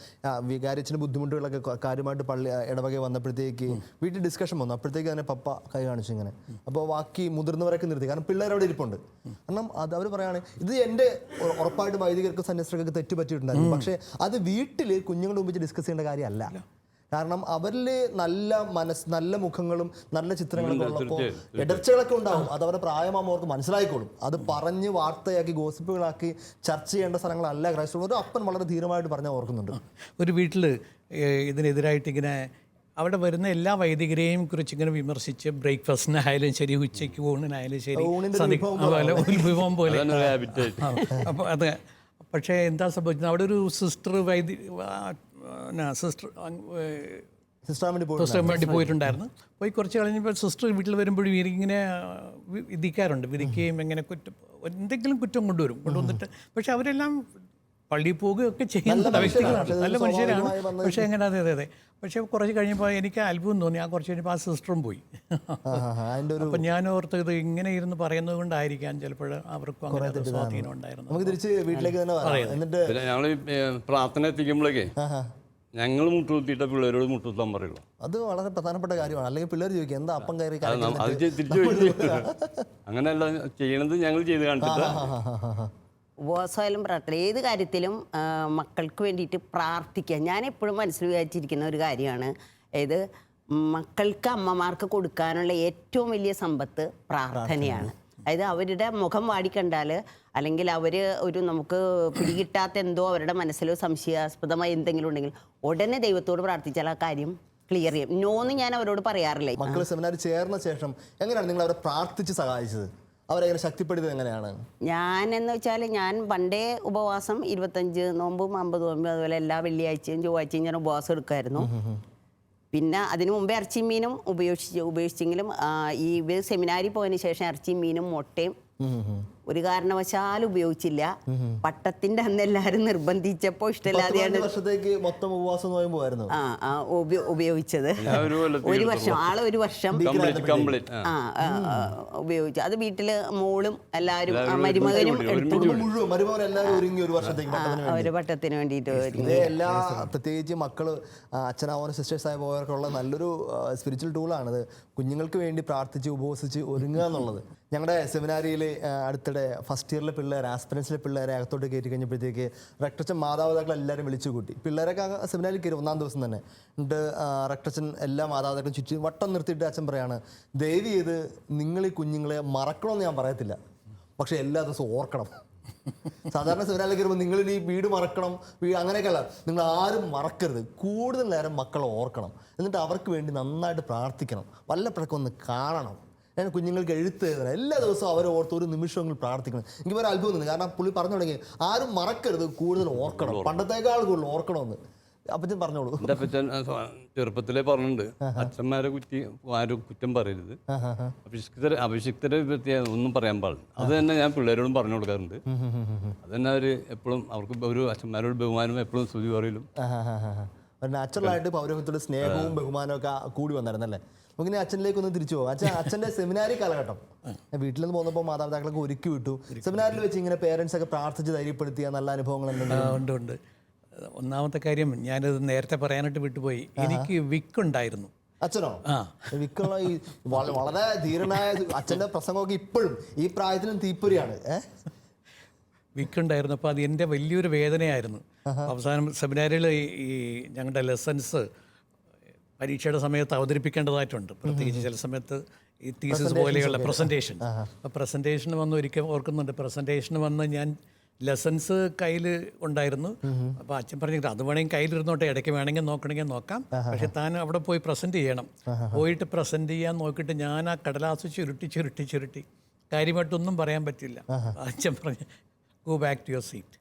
വികാരിച്ചിന് ബുദ്ധിമുട്ടുകളൊക്കെ കാര്യമായിട്ട് ഇടവകെ വന്നപ്പോഴത്തേക്ക് വീട്ടിൽ ഡിസ്കഷൻ വന്നു. അപ്പോഴത്തേക്ക് തന്നെ പപ്പ കൈ കാണിച്ചു ഇങ്ങനെ. അപ്പോൾ ബാക്കി മുതിർന്നവരൊക്കെ നിർത്തി, കാരണം പിള്ളേർ അവിടെ ഇരിപ്പുണ്ട്. കാരണം അത് അവർ പറയുകയാണ്, ഇത് എൻ്റെ ഉറപ്പായിട്ട് വൈദികർക്ക് സന്യസ്തർക്കൊക്കെ തെറ്റ് പറ്റിയിട്ടുണ്ടായിരുന്നു. പക്ഷേ അത് വീട്ടിൽ കുഞ്ഞുങ്ങളുടെ മുമ്പിൽ ഡിസ്കസ് ചെയ്യേണ്ട കാര്യമല്ല. കാരണം അവരിൽ നല്ല മുഖങ്ങളും നല്ല ചിത്രങ്ങളൊക്കെ ഉള്ളപ്പോൾ ഇടർച്ചകളൊക്കെ ഉണ്ടാവും. അത് അവരുടെ പ്രായമാകുമ്പോൾ അവർക്ക് മനസ്സിലായിക്കോളും. അത് പറഞ്ഞ് വാർത്തയാക്കി ഗോസിപ്പുകളാക്കി ചർച്ച ചെയ്യേണ്ട സ്ഥലങ്ങളല്ല ക്രൈസ്തവർ. ഒരു അപ്പൻ വളരെ ധീരമായിട്ട് പറഞ്ഞാൽ ഓർക്കുന്നുണ്ട്. ഒരു വീട്ടിൽ ഇതിനെതിരായിട്ട് ഇങ്ങനെ അവിടെ വരുന്ന എല്ലാ വൈദികരെയും കുറിച്ച് ഇങ്ങനെ വിമർശിച്ച് ബ്രേക്ക്ഫാസ്റ്റിനായാലും ശരി, ഉച്ചയ്ക്ക് ഊണിനായാലും ശരി, വിഭവം പോലെ. അപ്പോൾ അത് പക്ഷേ എന്താ സംഭവിച്ചത്, അവിടെ ഒരു സിസ്റ്റർ വേണ്ടി പോയിട്ടുണ്ടായിരുന്നു. പോയി കുറച്ച് കഴിഞ്ഞപ്പോൾ സിസ്റ്റർ വീട്ടിൽ വരുമ്പോഴും ഇങ്ങനെ വിധിക്കുകയും എങ്ങനെ എന്തെങ്കിലും കുറ്റം കൊണ്ടുവന്നിട്ട്, പക്ഷെ അവരെല്ലാം പള്ളിയിൽ പോവുകയൊക്കെ ചെയ്യുന്ന വ്യക്തികളാണ്, നല്ല മനുഷ്യരാണ്. പക്ഷേ എങ്ങനെ അതെ പക്ഷേ കുറച്ച് കഴിഞ്ഞപ്പോൾ എനിക്ക് അത്ഭുതം തോന്നി. കുറച്ച് കഴിഞ്ഞപ്പോൾ ആ സിസ്റ്ററും പോയി. അപ്പം ഞാൻ ഓർത്തത് ഇങ്ങനെ ഇരുന്ന് പറയുന്നത് കൊണ്ടായിരിക്കാം ചിലപ്പോൾ അവർക്കും അങ്ങനെ സ്വാധീനം ഉണ്ടായിരുന്നു. ഞങ്ങൾ പ്രാർത്ഥന എത്തിക്കുമ്പോഴേക്കേ ഞങ്ങൾ മുട്ടുകുത്തിയിട്ട പിള്ളേരോട് മുട്ടുകുത്താൻ പറയുള്ളൂ. അത് വളരെ പ്രധാനപ്പെട്ട കാര്യമാണ്. അല്ലെങ്കിൽ പിള്ളേർ ചോദിക്കും എന്താ അപ്പം കയറി. അത് തിരിച്ചു അങ്ങനെയല്ല ചെയ്യണത്, ഞങ്ങൾ ചെയ്ത് കാണിച്ചിട്ട്. ഉപവാസമായാലും പ്രാർത്ഥന, ഏത് കാര്യത്തിലും മക്കൾക്ക് വേണ്ടിയിട്ട് പ്രാർത്ഥിക്കുക. ഞാൻ എപ്പോഴും മനസ്സിൽ വിചാരിച്ചിരിക്കുന്ന ഒരു കാര്യമാണ്, അതായത് മക്കൾക്ക് അമ്മമാർക്ക് കൊടുക്കാനുള്ള ഏറ്റവും വലിയ സമ്പത്ത് പ്രാർത്ഥനയാണ്. അതായത് അവരുടെ മുഖം വാടിക്കണ്ടാൽ, അല്ലെങ്കിൽ അവർ നമുക്ക് പിടികിട്ടാത്ത എന്തോ അവരുടെ മനസ്സിലോ സംശയാസ്പദമായി എന്തെങ്കിലും ഉണ്ടെങ്കിൽ ഉടനെ ദൈവത്തോട് പ്രാർത്ഥിച്ചാൽ ആ കാര്യം ക്ലിയർ ചെയ്യും. നോന്ന് ഞാൻ അവരോട് പറയാറില്ല. മക്കൾ സെമിനാറിൽ ചേർന്ന ശേഷം എങ്ങനെയാണ് നിങ്ങൾ അവരെ പ്രാർത്ഥിച്ച് സഹായിച്ചത്? അവരെങ്ങനെ ശക്തിപ്പെടുത്തിയത് എങ്ങനെയാണ്? ഞാനെന്ന് വെച്ചാൽ ഞാൻ പണ്ടേ ഉപവാസം 25 നോമ്പും 50 നോമ്പും അതുപോലെ എല്ലാ വെള്ളിയാഴ്ചയും ചൊവ്വാഴ്ചയും ഞാൻ ഉപവാസം എടുക്കുമായിരുന്നു. പിന്നെ അതിനു മുമ്പേ ഇറച്ചിയും മീനും ഉപേക്ഷിച്ചെങ്കിലും ഈ സെമിനാരിൽ പോയതിന് ശേഷം ഇറച്ചിയും മീനും മുട്ടയും ഒരു കാരണവശാലും ഉപയോഗിച്ചില്ല. പട്ടത്തിന്റെ അന്ന് എല്ലാവരും നിർബന്ധിച്ചപ്പോൾ ഇഷ്ടമില്ലാതെയാണ് വർഷത്തേക്ക് മൊത്തം ഉപവാസം നോയമ്പായിരുന്നു ഉപയോഗിച്ചത്. ഒരു വർഷം ഒരു വർഷം ഉപയോഗിച്ചു. അത് വീട്ടില് മോളും എല്ലാവരും മരുമകനും ഒരു പട്ടത്തിന് വേണ്ടിയിട്ട് എല്ലാ പ്രത്യേകിച്ച് മക്കള് അച്ഛനാവാനും സിസ്റ്റേഴ്സായി പോയവർക്കുള്ള നല്ലൊരു സ്പിരിച്വൽ ടൂളാണിത്. കുഞ്ഞുങ്ങൾക്ക് വേണ്ടി പ്രാർത്ഥിച്ച് ഉപവസിച്ച് ഒരുങ്ങുക എന്നുള്ളത്. ഞങ്ങളുടെ സെമിനാരിയിൽ അടുത്തിടെ ഫസ്റ്റ് ഇയറിലെ പിള്ളേർ ആസ്പിറൻസിലെ പിള്ളേരെ അകത്തോട്ട് കയറ്റി കഴിഞ്ഞപ്പോഴത്തേക്ക് റക്ടച്ചൻ മാതാപിതാക്കൾ എല്ലാവരും വിളിച്ചു കൂട്ടി. പിള്ളേരൊക്കെ സെമിനാരിൽ കയറി 1-ാം ദിവസം തന്നെ. എന്നിട്ട് റക്ടച്ചൻ എല്ലാ മാതാപിതാക്കളും ചുറ്റും വട്ടം നിർത്തിയിട്ട് അച്ഛൻ പറയാണ്, ദയവ് ചെയ്ത് നിങ്ങൾ ഈ കുഞ്ഞുങ്ങളെ മറക്കണമെന്ന് ഞാൻ പറയത്തില്ല, പക്ഷെ എല്ലാ ദിവസവും ഓർക്കണം. സാധാരണ സെമിനാറിൽ കയറുമ്പോൾ നിങ്ങൾ ഈ വീട് മറക്കണം, അങ്ങനെയൊക്കെയല്ല, നിങ്ങൾ ആരും മറക്കരുത്. കൂടുതൽ നേരം മക്കളെ ഓർക്കണം, എന്നിട്ട് അവർക്ക് വേണ്ടി നന്നായിട്ട് പ്രാർത്ഥിക്കണം, വല്ലപ്പോഴൊക്കെ ഒന്ന് കാണണം. ഞാൻ കുഞ്ഞുങ്ങൾക്ക് എഴുത്ത് എഴുതണം, എല്ലാ ദിവസവും അവരെ ഓർത്ത് ഒരു നിമിഷമെങ്കിലും പ്രാർത്ഥിക്കണം. എനിക്ക് ഒരു അത്ഭുതം തോന്നി. കാരണം പുള്ളി പറഞ്ഞു തുടങ്ങി, ആരും മറക്കരുത്, കൂടുതൽ ഓർക്കണം, പണ്ടത്തേക്കാൾ കൂടുതൽ ഓർക്കണമെന്ന്. അപ്പച്ചൻ പറഞ്ഞോളൂ. എൻ്റെ അപ്പച്ചൻ ചെറുപ്പത്തിലേ പറഞ്ഞിട്ടുണ്ട്, അച്ഛന്മാരെ ആരും കുറ്റം പറയരുത്, അഭിഷിക്തരെ പറ്റി ഒന്നും പറയാൻ പാടില്ല. അത് തന്നെ ഞാൻ പിള്ളേരോടും പറഞ്ഞു കൊടുക്കാറുണ്ട്. അത് തന്നെ അവർ എപ്പോഴും അവർക്ക് ഒരു അച്ഛന്മാരോട് ബഹുമാനം എപ്പോഴും സ്തുതി പറയലും. നാച്ചുറലായിട്ട് പൗരത്വത്തോട് സ്നേഹവും ബഹുമാനവും ഒക്കെ കൂടി വന്നായിരുന്നല്ലേ. നമുക്കിനി അച്ഛനിലേക്ക് ഒന്ന് തിരിച്ചു പോകും. അച്ഛൻ്റെ സെമിനാരി കാലഘട്ടം വീട്ടിൽ നിന്ന് പോകുന്നപ്പോൾ മാതാപിതാക്കളൊക്കെ ഒരുക്കി വിട്ടു. സെമിനാരിൽ വെച്ച് ഇങ്ങനെ പേരൻസ് ഒക്കെ പ്രാർത്ഥിച്ച് ധൈര്യപ്പെടുത്തിയ നല്ല അനുഭവങ്ങൾ ഉണ്ട്. ഒന്നാമത്തെ കാര്യം ഞാനത് നേരത്തെ പറയാനായിട്ട് വിട്ടുപോയി. എനിക്ക് വിക്കുണ്ടായിരുന്നു. അച്ഛനോ? വിക്കുള്ള ഈ വളരെ ധീരനായ അച്ഛൻ്റെ പ്രസംഗമൊക്കെ ഇപ്പോഴും ഈ പ്രായത്തിലും തീപ്പൊരിയാണ്. വിക്കുണ്ടായിരുന്നു. അപ്പോൾ അത് എൻ്റെ വലിയൊരു വേദനയായിരുന്നു. അവസാനം സെമിനാരിയിൽ ഈ ഞങ്ങളുടെ ലെസൺസ് പരീക്ഷയുടെ സമയത്ത് അവതരിപ്പിക്കേണ്ടതായിട്ടുണ്ട്. പ്രത്യേകിച്ച് ചില സമയത്ത് ഈ തീസിസ് പോലെയുള്ള പ്രസൻറ്റേഷൻ. അപ്പോൾ പ്രസൻറ്റേഷന് വന്ന് ഒരിക്കൽ ഓർക്കുന്നുണ്ട്, പ്രസൻറ്റേഷന് വന്ന് ഞാൻ ലെസൺസ് കയ്യിൽ ഉണ്ടായിരുന്നു. അപ്പോൾ അച്ഛൻ പറഞ്ഞിട്ട് അത് വേണമെങ്കിൽ കയ്യിലിരുന്നോട്ടെ, ഇടയ്ക്ക് വേണമെങ്കിൽ നോക്കണമെങ്കിൽ നോക്കാം, പക്ഷെ താൻ അവിടെ പോയി പ്രസൻറ്റ് ചെയ്യണം. പോയിട്ട് പ്രസൻറ്റ് ചെയ്യാൻ നോക്കിയിട്ട് ഞാൻ ആ കടലാസ് ചുരുട്ടി കാര്യമായിട്ടൊന്നും പറയാൻ പറ്റില്ല. അച്ഛൻ പറഞ്ഞു, go back to your seat.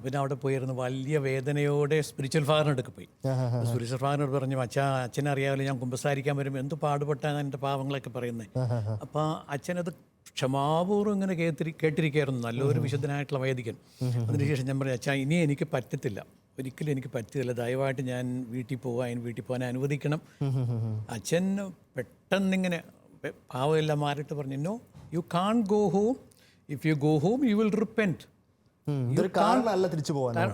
പിന്നെ അവിടെ പോയിരുന്നു വലിയ വേദനയോടെ സ്പിരിച്വൽ ഫാദറിനടുക്ക് പോയി. സ്പിരിച്വൽ ഫാദറിനോട് പറഞ്ഞു, അച്ഛനെ അറിയാമല്ലോ ഞാൻ കുമ്പസാരിക്കാൻ വരുമ്പോൾ എന്ത് പാടുപെട്ടാണ് എൻ്റെ പാവങ്ങളൊക്കെ പറയുന്നത്. അപ്പോൾ അച്ഛനത് ക്ഷമാപൂർവ്വം ഇങ്ങനെ കേട്ടിരിക്കുകയായിരുന്നു, നല്ലൊരു വിശുദ്ധനായിട്ടുള്ള വൈദികൻ. അതിനുശേഷം ഞാൻ പറഞ്ഞു, അച്ഛാ ഇനി എനിക്ക് പറ്റത്തില്ല, ഒരിക്കലും എനിക്ക് പറ്റില്ല, ദയവായിട്ട് ഞാൻ വീട്ടിൽ പോകാൻ അനുവദിക്കണം. അച്ഛൻ പെട്ടെന്നിങ്ങനെ പാവമെല്ലാം മാറിയിട്ട് പറഞ്ഞു, no you can go home, if you go home you will repent.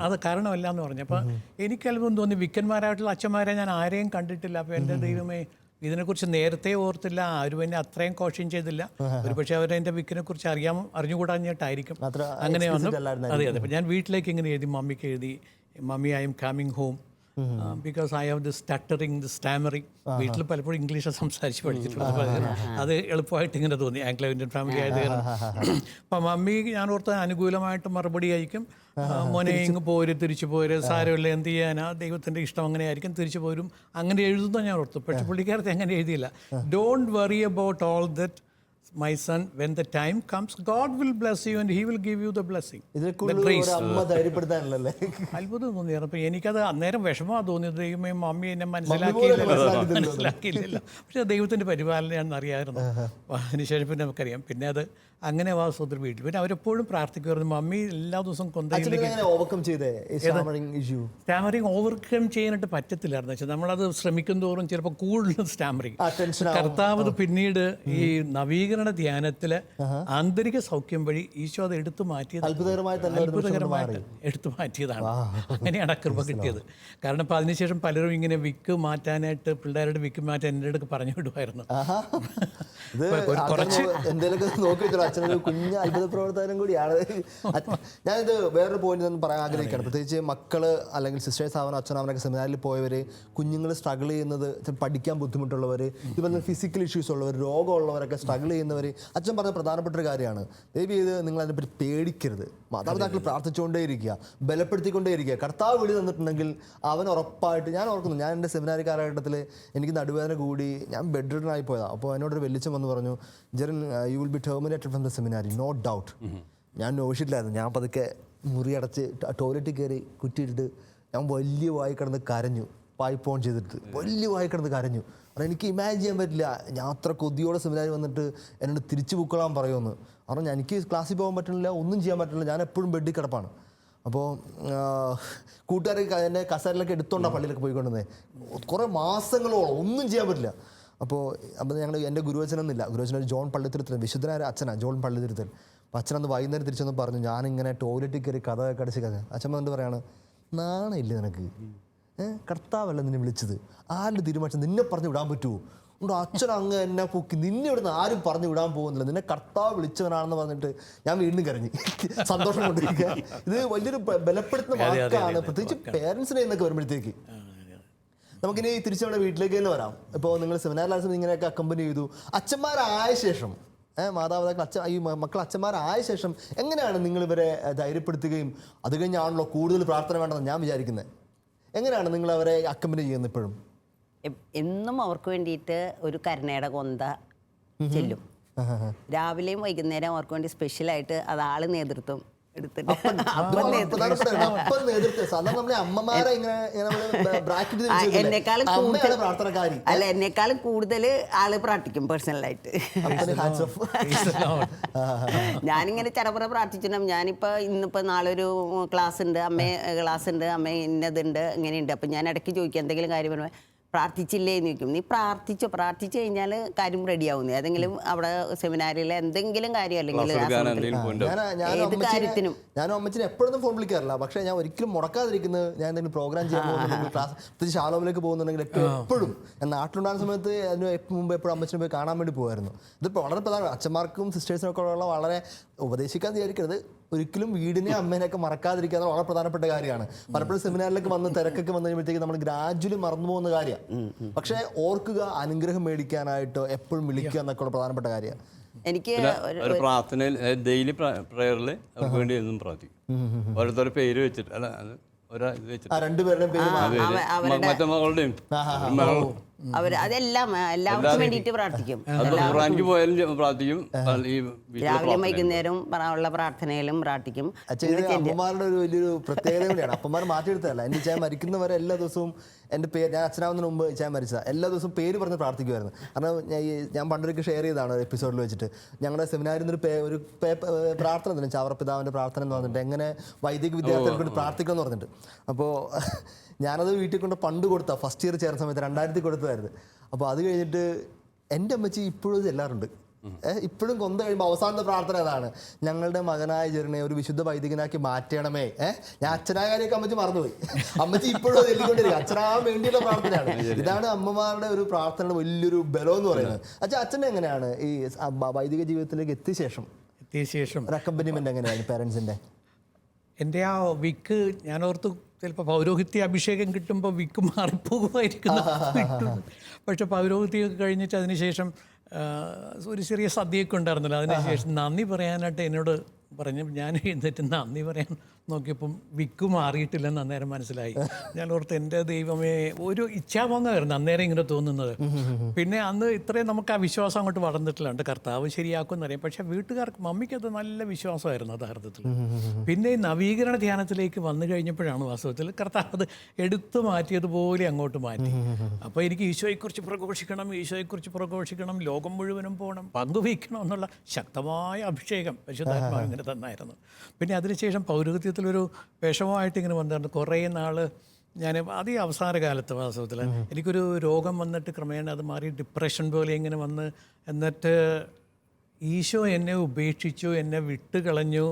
അത് കാരണമല്ല എന്ന് പറഞ്ഞു. അപ്പോൾ എനിക്ക് അത്ഭുതം തോന്നി, വിക്കന്മാരായിട്ടുള്ള അച്ഛന്മാരെ ഞാൻ ആരെയും കണ്ടിട്ടില്ല. അപ്പോൾ എൻ്റെ ദൈവമേ, ഇതിനെക്കുറിച്ച് നേരത്തെ ഓർത്തില്ല, ആരും എന്നെ അത്രയും കോഷൻ ചെയ്തില്ല. ഒരുപക്ഷെ അവരെൻ്റെ വിക്കിനെ കുറിച്ച് അറിഞ്ഞുകൂടാഞ്ഞിട്ടായിരിക്കും അങ്ങനെ വന്നു. അതെ. അപ്പോൾ ഞാൻ വീട്ടിലേക്ക് ഇങ്ങനെ എഴുതി, മമ്മിക്ക് എഴുതി, mummy I am coming home because I have the stuttering, the stammering. വീട്ടിൽ പലപ്പോഴും ഇംഗ്ലീഷ് സംസാരിച്ച് പഠിച്ചിട്ടുണ്ട്. അത് എളുപ്പമായിട്ട് ഇങ്ങനെ തോന്നി, ആംഗ്ലോ ഇന്ത്യൻ ഫാമിലി ആയത് കാരണം. അപ്പം മമ്മി ഞാൻ ഓർത്ത് അനുകൂലമായിട്ട് മറുപടി അയക്കും, മോനെ ഇങ്ങ് പോര്, തിരിച്ചു പോര്, സാരമില്ല, എന്ത് ചെയ്യാനാ, ദൈവത്തിൻ്റെ ഇഷ്ടം അങ്ങനെ ആയിരിക്കും, തിരിച്ചു പോരും, അങ്ങനെ എഴുതുന്ന ഞാൻ ഓർത്തു. പക്ഷെ പുള്ളിക്കാരത്തെ അങ്ങനെ എഴുതിയില്ല. Don't worry about all that my son, when the time comes, God will bless you and he will give you the blessing. അത്ഭുതം തോന്നിയായിരുന്നു. അപ്പോൾ എനിക്കത് അന്നേരം വിഷമമാണ് തോന്നിയത്, ദൈവമേ മമ്മി എന്നെ മനസ്സിലാക്കിയില്ലല്ലോ. പക്ഷേ ദൈവത്തിൻ്റെ പരിപാലനയാണെന്ന് അറിയാമായിരുന്നു. അതിനുശേഷം പിന്നെ നമുക്കറിയാം. പിന്നെ അത് അങ്ങനെ വാസ്തവത്തിൽ വീട്ടിൽ പിന്നെ അവരെപ്പോഴും പ്രാർത്ഥിക്കുമായിരുന്നു. മമ്മി എല്ലാ ദിവസവും സ്റ്റാമറിങ് ഓവർകം ചെയ്യാനായിട്ട് പറ്റത്തില്ലായിരുന്നു. വെച്ചാൽ നമ്മളത് ശ്രമിക്കും തോറും ചിലപ്പോൾ കൂടുതലും സ്റ്റാമറിങ്. കർത്താവ് പിന്നീട് ഈ നവീകരണ ധ്യാനത്തില് ആന്തരിക സൗഖ്യം വഴി ഈശോ അത് എടുത്തു മാറ്റിയത്, അത്ഭുതകരമായിട്ട് എടുത്തു മാറ്റിയതാണ്. അങ്ങനെയാണ് കൃപ കിട്ടിയത്. കാരണം ഇപ്പം അതിനുശേഷം പലരും ഇങ്ങനെ വിക്ക് മാറ്റാനായിട്ട്, പിള്ളേരുടെ വിക്ക് മാറ്റാൻ എൻ്റെ അടുത്ത് പറഞ്ഞു വിടുമായിരുന്നു. കുറച്ച് അച്ഛനൊരു കുഞ്ഞ് അത്ഭുത പ്രവർത്തനം കൂടിയാണ്. ഞാനിത് വേറൊരു പോയിന്റ് ഒന്ന് പറയാൻ ആഗ്രഹിക്കുകയാണ്. പ്രത്യേകിച്ച് മക്കള് അല്ലെങ്കിൽ സിസ്റ്റേഴ്സ് ആവാനോ അച്ഛനാവാനൊക്കെ സെമിനാറിൽ പോയവര്, കുഞ്ഞുങ്ങൾ സ്ട്രഗിൾ ചെയ്യുന്നത്, പഠിക്കാൻ ബുദ്ധിമുട്ടുള്ളവർ, ഇതുപോലെ ഫിസിക്കൽ ഇഷ്യൂസ് ഉള്ളവർ, രോഗമുള്ളവരൊക്കെ സ്ട്രഗിൾ ചെയ്യുന്നവർ, അച്ഛൻ പറഞ്ഞ പ്രധാനപ്പെട്ട ഒരു കാര്യമാണ്, ദയവ് ചെയ്ത് നിങ്ങൾ അതിനെപ്പറ്റി പേടിക്കരുത്. മാതാപിതാക്കൾ പ്രാർത്ഥിച്ചുകൊണ്ടേയിരിക്കുക, ബലപ്പെടുത്തിക്കൊണ്ടേയിരിക്കുക. കർത്താവ് വിളി തന്നിട്ടുണ്ടെങ്കിൽ അവൻ ഉറപ്പായിട്ട്, ഞാൻ ഓർക്കുന്നു, ഞാൻ എൻ്റെ സെമിനാരി കാലഘട്ടത്തിൽ എനിക്ക് നടുവേദന കൂടി ഞാൻ ബെഡ് റിഡൻ ആയി പോയതാണ്. അപ്പോൾ എന്നോടൊരു വെല്ലിച്ചൻ വന്ന് പറഞ്ഞു, Jerin you will be terminated from Alexander seminary, no doubt. ഞാൻ നോഷിട്ടില്ലായിരുന്നു. ഞാൻ പതുക്കെ മുറി അടച്ച് ടോയ്ലറ്റിൽ കയറി കുറ്റിയിട്ടിട്ട് ഞാൻ വലിയ വായി കിടന്ന് കരഞ്ഞു. പൈപ്പ് ഓൺ ചെയ്തിട്ട് വലിയ വായി കിടന്ന് കരഞ്ഞു. കാരണം എനിക്ക് ഇമാജിൻ ചെയ്യാൻ പറ്റില്ല ഞാൻ അത്ര കൊതിയോടെ സെമിനാരി വന്നിട്ട് എന്നോട് തിരിച്ചു പൊക്കളാൻ പറയുമെന്ന്. കാരണം എനിക്ക് ക്ലാസ്സിൽ പോകാൻ പറ്റുന്നില്ല, ഒന്നും ചെയ്യാൻ പറ്റുന്നില്ല. ഞാൻ എപ്പോഴും ബെഡിൽ കിടപ്പാണ്. അപ്പോൾ കൂട്ടുകാരൊക്കെ എന്നെ കസേരയിലൊക്കെ എടുത്തോണ്ടാണ് പള്ളിയിലൊക്കെ പോയിക്കൊണ്ടിരുന്നത്. കുറേ മാസങ്ങളോളം ഒന്നും ചെയ്യാൻ പറ്റില്ല. അപ്പോൾ എൻ്റെ ഗുരുവച്ചനൊന്നുമില്ല. ഗുരുവച്ചൻ ഒരു ജോൺ പള്ളിത്തിരുത്തൽ, വിശുദ്ധനായ അച്ഛനാണ് ജോൺ പള്ളിത്തിരുത്തൽ. അപ്പോൾ അച്ഛനന്ന് വൈകുന്നേരം തിരിച്ചൊന്ന് പറഞ്ഞു, ഞാനിങ്ങനെ ടോയ്ലറ്റിൽ കയറി കഥയൊക്കെ അടച്ച് കഥ. അച്ഛൻ വന്നിട്ട് പറയാണ്, നാണയില്ലേ നിനക്ക്? കർത്താവല്ല നിന്നെ വിളിച്ചത്, ആരുടെ തീരുമാനിച്ചത്? നിന്നെ പറഞ്ഞു വിടാൻ പറ്റുമോ? ഉണ്ട് അച്ഛൻ അങ്ങ് എന്നെ പൊക്കി, നിന്നെ ഇവിടുന്ന് ആരും പറഞ്ഞു വിടാൻ പോകുന്നില്ല, നിന്നെ കർത്താവ് വിളിച്ചവനാണെന്ന് പറഞ്ഞിട്ട് ഞാൻ വീണ്ടും കരഞ്ഞു, സന്തോഷം കൊണ്ടിരിക്കുക. ഇത് വലിയൊരു ബലപ്പെടുത്തുന്ന വാക്കാണ്, പ്രത്യേകിച്ച് പേരൻസിനെ എന്നൊക്കെ വരുമ്പോഴത്തേക്ക്. നമുക്കിനി തിരിച്ചു നമ്മുടെ വീട്ടിലേക്ക് തന്നെ വരാം. ഇപ്പോൾ നിങ്ങൾ സെമിനാറിലാസം ഇങ്ങനെയൊക്കെ അക്കമ്പനി ചെയ്തു. അച്ഛന്മാരായ ശേഷം മാതാപിതാക്കൾ ഈ മക്കൾ അച്ഛന്മാരായ ശേഷം എങ്ങനെയാണ് നിങ്ങൾ ഇവരെ ധൈര്യപ്പെടുത്തുകയും അത് കഴിഞ്ഞാണല്ലോ കൂടുതൽ പ്രാർത്ഥന വേണ്ടെന്ന് ഞാൻ വിചാരിക്കുന്നത്. എങ്ങനെയാണ് നിങ്ങൾ അവരെ അക്കമ്പനി ചെയ്യുന്നത്? ഇപ്പോഴും എന്നും അവർക്ക് വേണ്ടിയിട്ട് ഒരു കരുണയുടെ കൊന്ത ചെല്ലും. രാവിലെയും വൈകുന്നേരം അവർക്ക് വേണ്ടി സ്പെഷ്യലായിട്ട് അത് ആള് നേതൃത്വം എടുത്തിട്ട് എന്നെക്കാളും കൂടുതൽ ആള് പ്രാർത്ഥിക്കും പേഴ്സണലായിട്ട്. ഞാനിങ്ങനെ ചടപറ പ്രാർത്ഥിച്ചിട്ടുണ്ടാവും. ഞാനിപ്പോൾ ഇന്നിപ്പോൾ നാളെ ഒരു ക്ലാസ് ഉണ്ട്, ക്ലാസ് ഉണ്ട്, അമ്മ ഇന്നതുണ്ട്, ഇങ്ങനെയുണ്ട്. അപ്പം ഞാൻ ഇടയ്ക്ക് ചോദിക്കും എന്തെങ്കിലും കാര്യം പറയുമ്പോൾ പ്രാർത്ഥിച്ചില്ലേ എന്ന് ചോദിക്കും. നീ പ്രാർത്ഥിച്ചു കഴിഞ്ഞാൽ കാര്യം റെഡിയാവുന്നു. ഏതെങ്കിലും അവിടെ സെമിനാരിൽ എന്തെങ്കിലും കാര്യം അല്ലെങ്കിൽ ഏത് കാര്യത്തിനും. ഞാനും അമ്മച്ചിനെ എപ്പോഴൊന്നും ഫോൺ വിളിക്കാറില്ല. പക്ഷേ ഞാൻ ഒരിക്കലും മുടക്കാതിരിക്കുന്നത്, ഞാൻ എന്തെങ്കിലും പ്രോഗ്രാം ചെയ്യാൻ പോകുന്നുണ്ടെങ്കിൽ, ക്ലാസ് പ്രത്യേകിച്ച് ശാലോമിലേക്ക് പോകുന്നുണ്ടെങ്കിൽ എപ്പോഴും ഞാൻ നാട്ടിലുണ്ടാകുന്ന സമയത്ത് അതിന് മുമ്പ് എപ്പോഴും അമ്മച്ചിനെ പോയി കാണാൻ വേണ്ടി പോകുമായിരുന്നു. ഇതിപ്പോൾ വളരെ പ്രധാനമാണ്. അച്ഛന്മാർക്കും സിസ്റ്റേഴ്സിനൊക്കെ ഉള്ള വളരെ ഉപദേശിക്കാൻ വിചാരിക്കരുത്, ഒരിക്കലും വീടിനെ അമ്മേനെയൊക്കെ മറക്കാതിരിക്കുക എന്നുള്ള വളരെ പ്രധാനപ്പെട്ട കാര്യമാണ്. പലപ്പോഴും സെമിനാറിലേക്ക് വന്ന് തിരക്കൊക്കെ വന്നു കഴിയുമ്പോഴത്തേക്ക് നമ്മൾ ഗ്രാജുവലി മറന്നു പോകുന്ന കാര്യമാണ്. പക്ഷേ ഓർക്കുക, അനുഗ്രഹം മേടിക്കാനായിട്ടോ എപ്പോഴും വിളിക്കുക എന്നൊക്കെ പ്രധാനപ്പെട്ട കാര്യമാണ്. എനിക്ക് പ്രാർത്ഥനയിൽ ഡെയിലി പ്രയറിൽ അവർക്ക് വേണ്ടി എന്നും പ്രാർത്ഥിക്കും. ഓരോരുത്തരുടെ പേര് വെച്ചിട്ട് അല്ല രണ്ടുപേരുടെയും പേര് മറ്റേ മകളുടെയും അതെല്ലാം എല്ലാവർക്കും വേണ്ടിയിട്ട് പ്രാർത്ഥിക്കും. പോയാലും പ്രാർത്ഥിക്കും, രാവിലെയും വൈകുന്നേരം ഉള്ള പ്രാർത്ഥനയിലും പ്രാർത്ഥിക്കും. അമ്മമാരുടെ ഒരു വലിയൊരു പ്രത്യേകത കൂടിയാണ്. അപ്പന്മാർ മാറ്റിയെടുത്തതല്ല. എൻ്റെ ചായ മരിക്കുന്നവരെ എല്ലാ ദിവസവും എൻ്റെ പേര്, ഞാൻ അച്ഛനാവുന്നതിന് മുമ്പ് ചായ മരിച്ചതാണ്, എല്ലാ ദിവസവും പേര് പറഞ്ഞ് പ്രാർത്ഥിക്കുമായിരുന്നു. കാരണം ഞാൻ പണ്ടൊരിക്കൽ ഷെയർ ചെയ്തതാണ് ഒരു എപ്പിസോഡിൽ വെച്ചിട്ട്. ഞങ്ങളുടെ സെമിനാരിൽ നിന്നൊരു ഒരു പ്രാർത്ഥന തന്നെ, ചാവറപിതാവിൻ്റെ പ്രാർത്ഥന എന്ന് പറഞ്ഞിട്ട് എങ്ങനെ വൈദിക വിദ്യാർത്ഥികൾക്ക് വേണ്ടി പ്രാർത്ഥിക്കണം എന്ന് പറഞ്ഞിട്ട്. അപ്പോൾ ഞാനത് വീട്ടിൽ കൊണ്ട് പണ്ട് കൊടുത്താൽ ഫസ്റ്റ് ഇയർ ചേർന്ന സമയത്ത് 2000 കൊടുത്തതായിരുന്നു. അപ്പോൾ അത് കഴിഞ്ഞിട്ട് എൻ്റെ അമ്മച്ചി ഇപ്പോഴും ചെല്ലാറുണ്ട്. ഇപ്പോഴും കൊന്ത കഴിയുമ്പോൾ അവസാനത്തെ പ്രാർത്ഥന അതാണ്, ഞങ്ങളുടെ മകനായ ജെറിനെ ഒരു വിശുദ്ധ വൈദികനാക്കി മാറ്റണമേ. ഞാൻ അച്ഛനായ കാര്യമൊക്കെ അമ്മച്ചി മറന്നുപോയി. അമ്മച്ചി ഇപ്പോഴും ചൊല്ലിക്കൊണ്ടിരിക്കുക, അച്ഛനാകാൻ വേണ്ടിയുള്ള പ്രാർത്ഥനയാണ്. ഇതാണ് അമ്മമാരുടെ ഒരു പ്രാർത്ഥനയുടെ വലിയൊരു ബലം എന്ന് പറയുന്നത്. അച്ഛൻ എങ്ങനെയാണ് ഈ വൈദിക ജീവിതത്തിലേക്ക് എത്തിയ ശേഷം ഒരു അക്കമ്പനിമെന്റ് എങ്ങനെയാണ് പാരൻസിന്റെ? എൻ്റെ ആ വിക്ക് ഞാനോർത്ത് ചിലപ്പോൾ പൗരോഹിത്യ അഭിഷേകം കിട്ടുമ്പോൾ വിക്ക് മാറിപ്പോകുമായിരിക്കുന്നു. പക്ഷെ പൗരോഹിത്യമൊക്കെ കഴിഞ്ഞിട്ട് അതിനുശേഷം ഒരു ചെറിയ സദ്യയൊക്കെ ഉണ്ടായിരുന്നല്ലോ. അതിനുശേഷം നന്ദി പറയാനായിട്ട് എന്നോട് പറഞ്ഞു. ഞാൻ എഴുന്നേറ്റ് നന്ദി പറയാൻ നോക്കിയപ്പം വിക്ക് മാറിയിട്ടില്ലെന്ന് അന്നേരം മനസ്സിലായി. ഞാൻ ഓർത്ത് എൻ്റെ ദൈവമേ, ഒരു ഇച്ഛാഭംഗമായിരുന്നു അന്നേരം ഇങ്ങനെ തോന്നുന്നത്. പിന്നെ അന്ന് ഇത്രയും നമുക്ക് ആ വിശ്വാസം അങ്ങോട്ട് വളർന്നിട്ടില്ല. കർത്താവ് ശരിയാക്കുമെന്ന് അറിയാം. പക്ഷേ വീട്ടുകാർക്ക്, മമ്മിക്കത് നല്ല വിശ്വാസമായിരുന്നു യഥാർത്ഥത്തിൽ. പിന്നെ ഈ നവീകരണ ധ്യാനത്തിലേക്ക് വന്നു കഴിഞ്ഞപ്പോഴാണ് വാസ്തവത്തിൽ കർത്താവ് അത് എടുത്തു മാറ്റിയതുപോലെ അങ്ങോട്ട് മാറ്റി. അപ്പോൾ എനിക്ക് ഈശോയെക്കുറിച്ച് പ്രഘോഷിക്കണം, ലോകം മുഴുവനും പോകണം, പങ്കുവയ്ക്കണം എന്നുള്ള ശക്തമായ അഭിഷേകം പരിശുദ്ധാത്മാവ് ഇങ്ങനെ തന്നായിരുന്നു. പിന്നെ അതിനുശേഷം പൗരോഹിത്യത്തിലൊരു വിഷമമായിട്ട് ഇങ്ങനെ വന്നിരുന്നു കുറേ നാൾ. ഞാൻ അതീ അവസാന കാലത്ത് വാസ്തവത്തിൽ എനിക്കൊരു രോഗം വന്നിട്ട് ക്രമേണ അത് മാറി ഡിപ്രഷൻ പോലെ ഇങ്ങനെ വന്ന്, എന്നിട്ട് ഈശോ എന്നെ ഉപേക്ഷിച്ചു, എന്നെ വിട്ടുകളഞ്ഞു,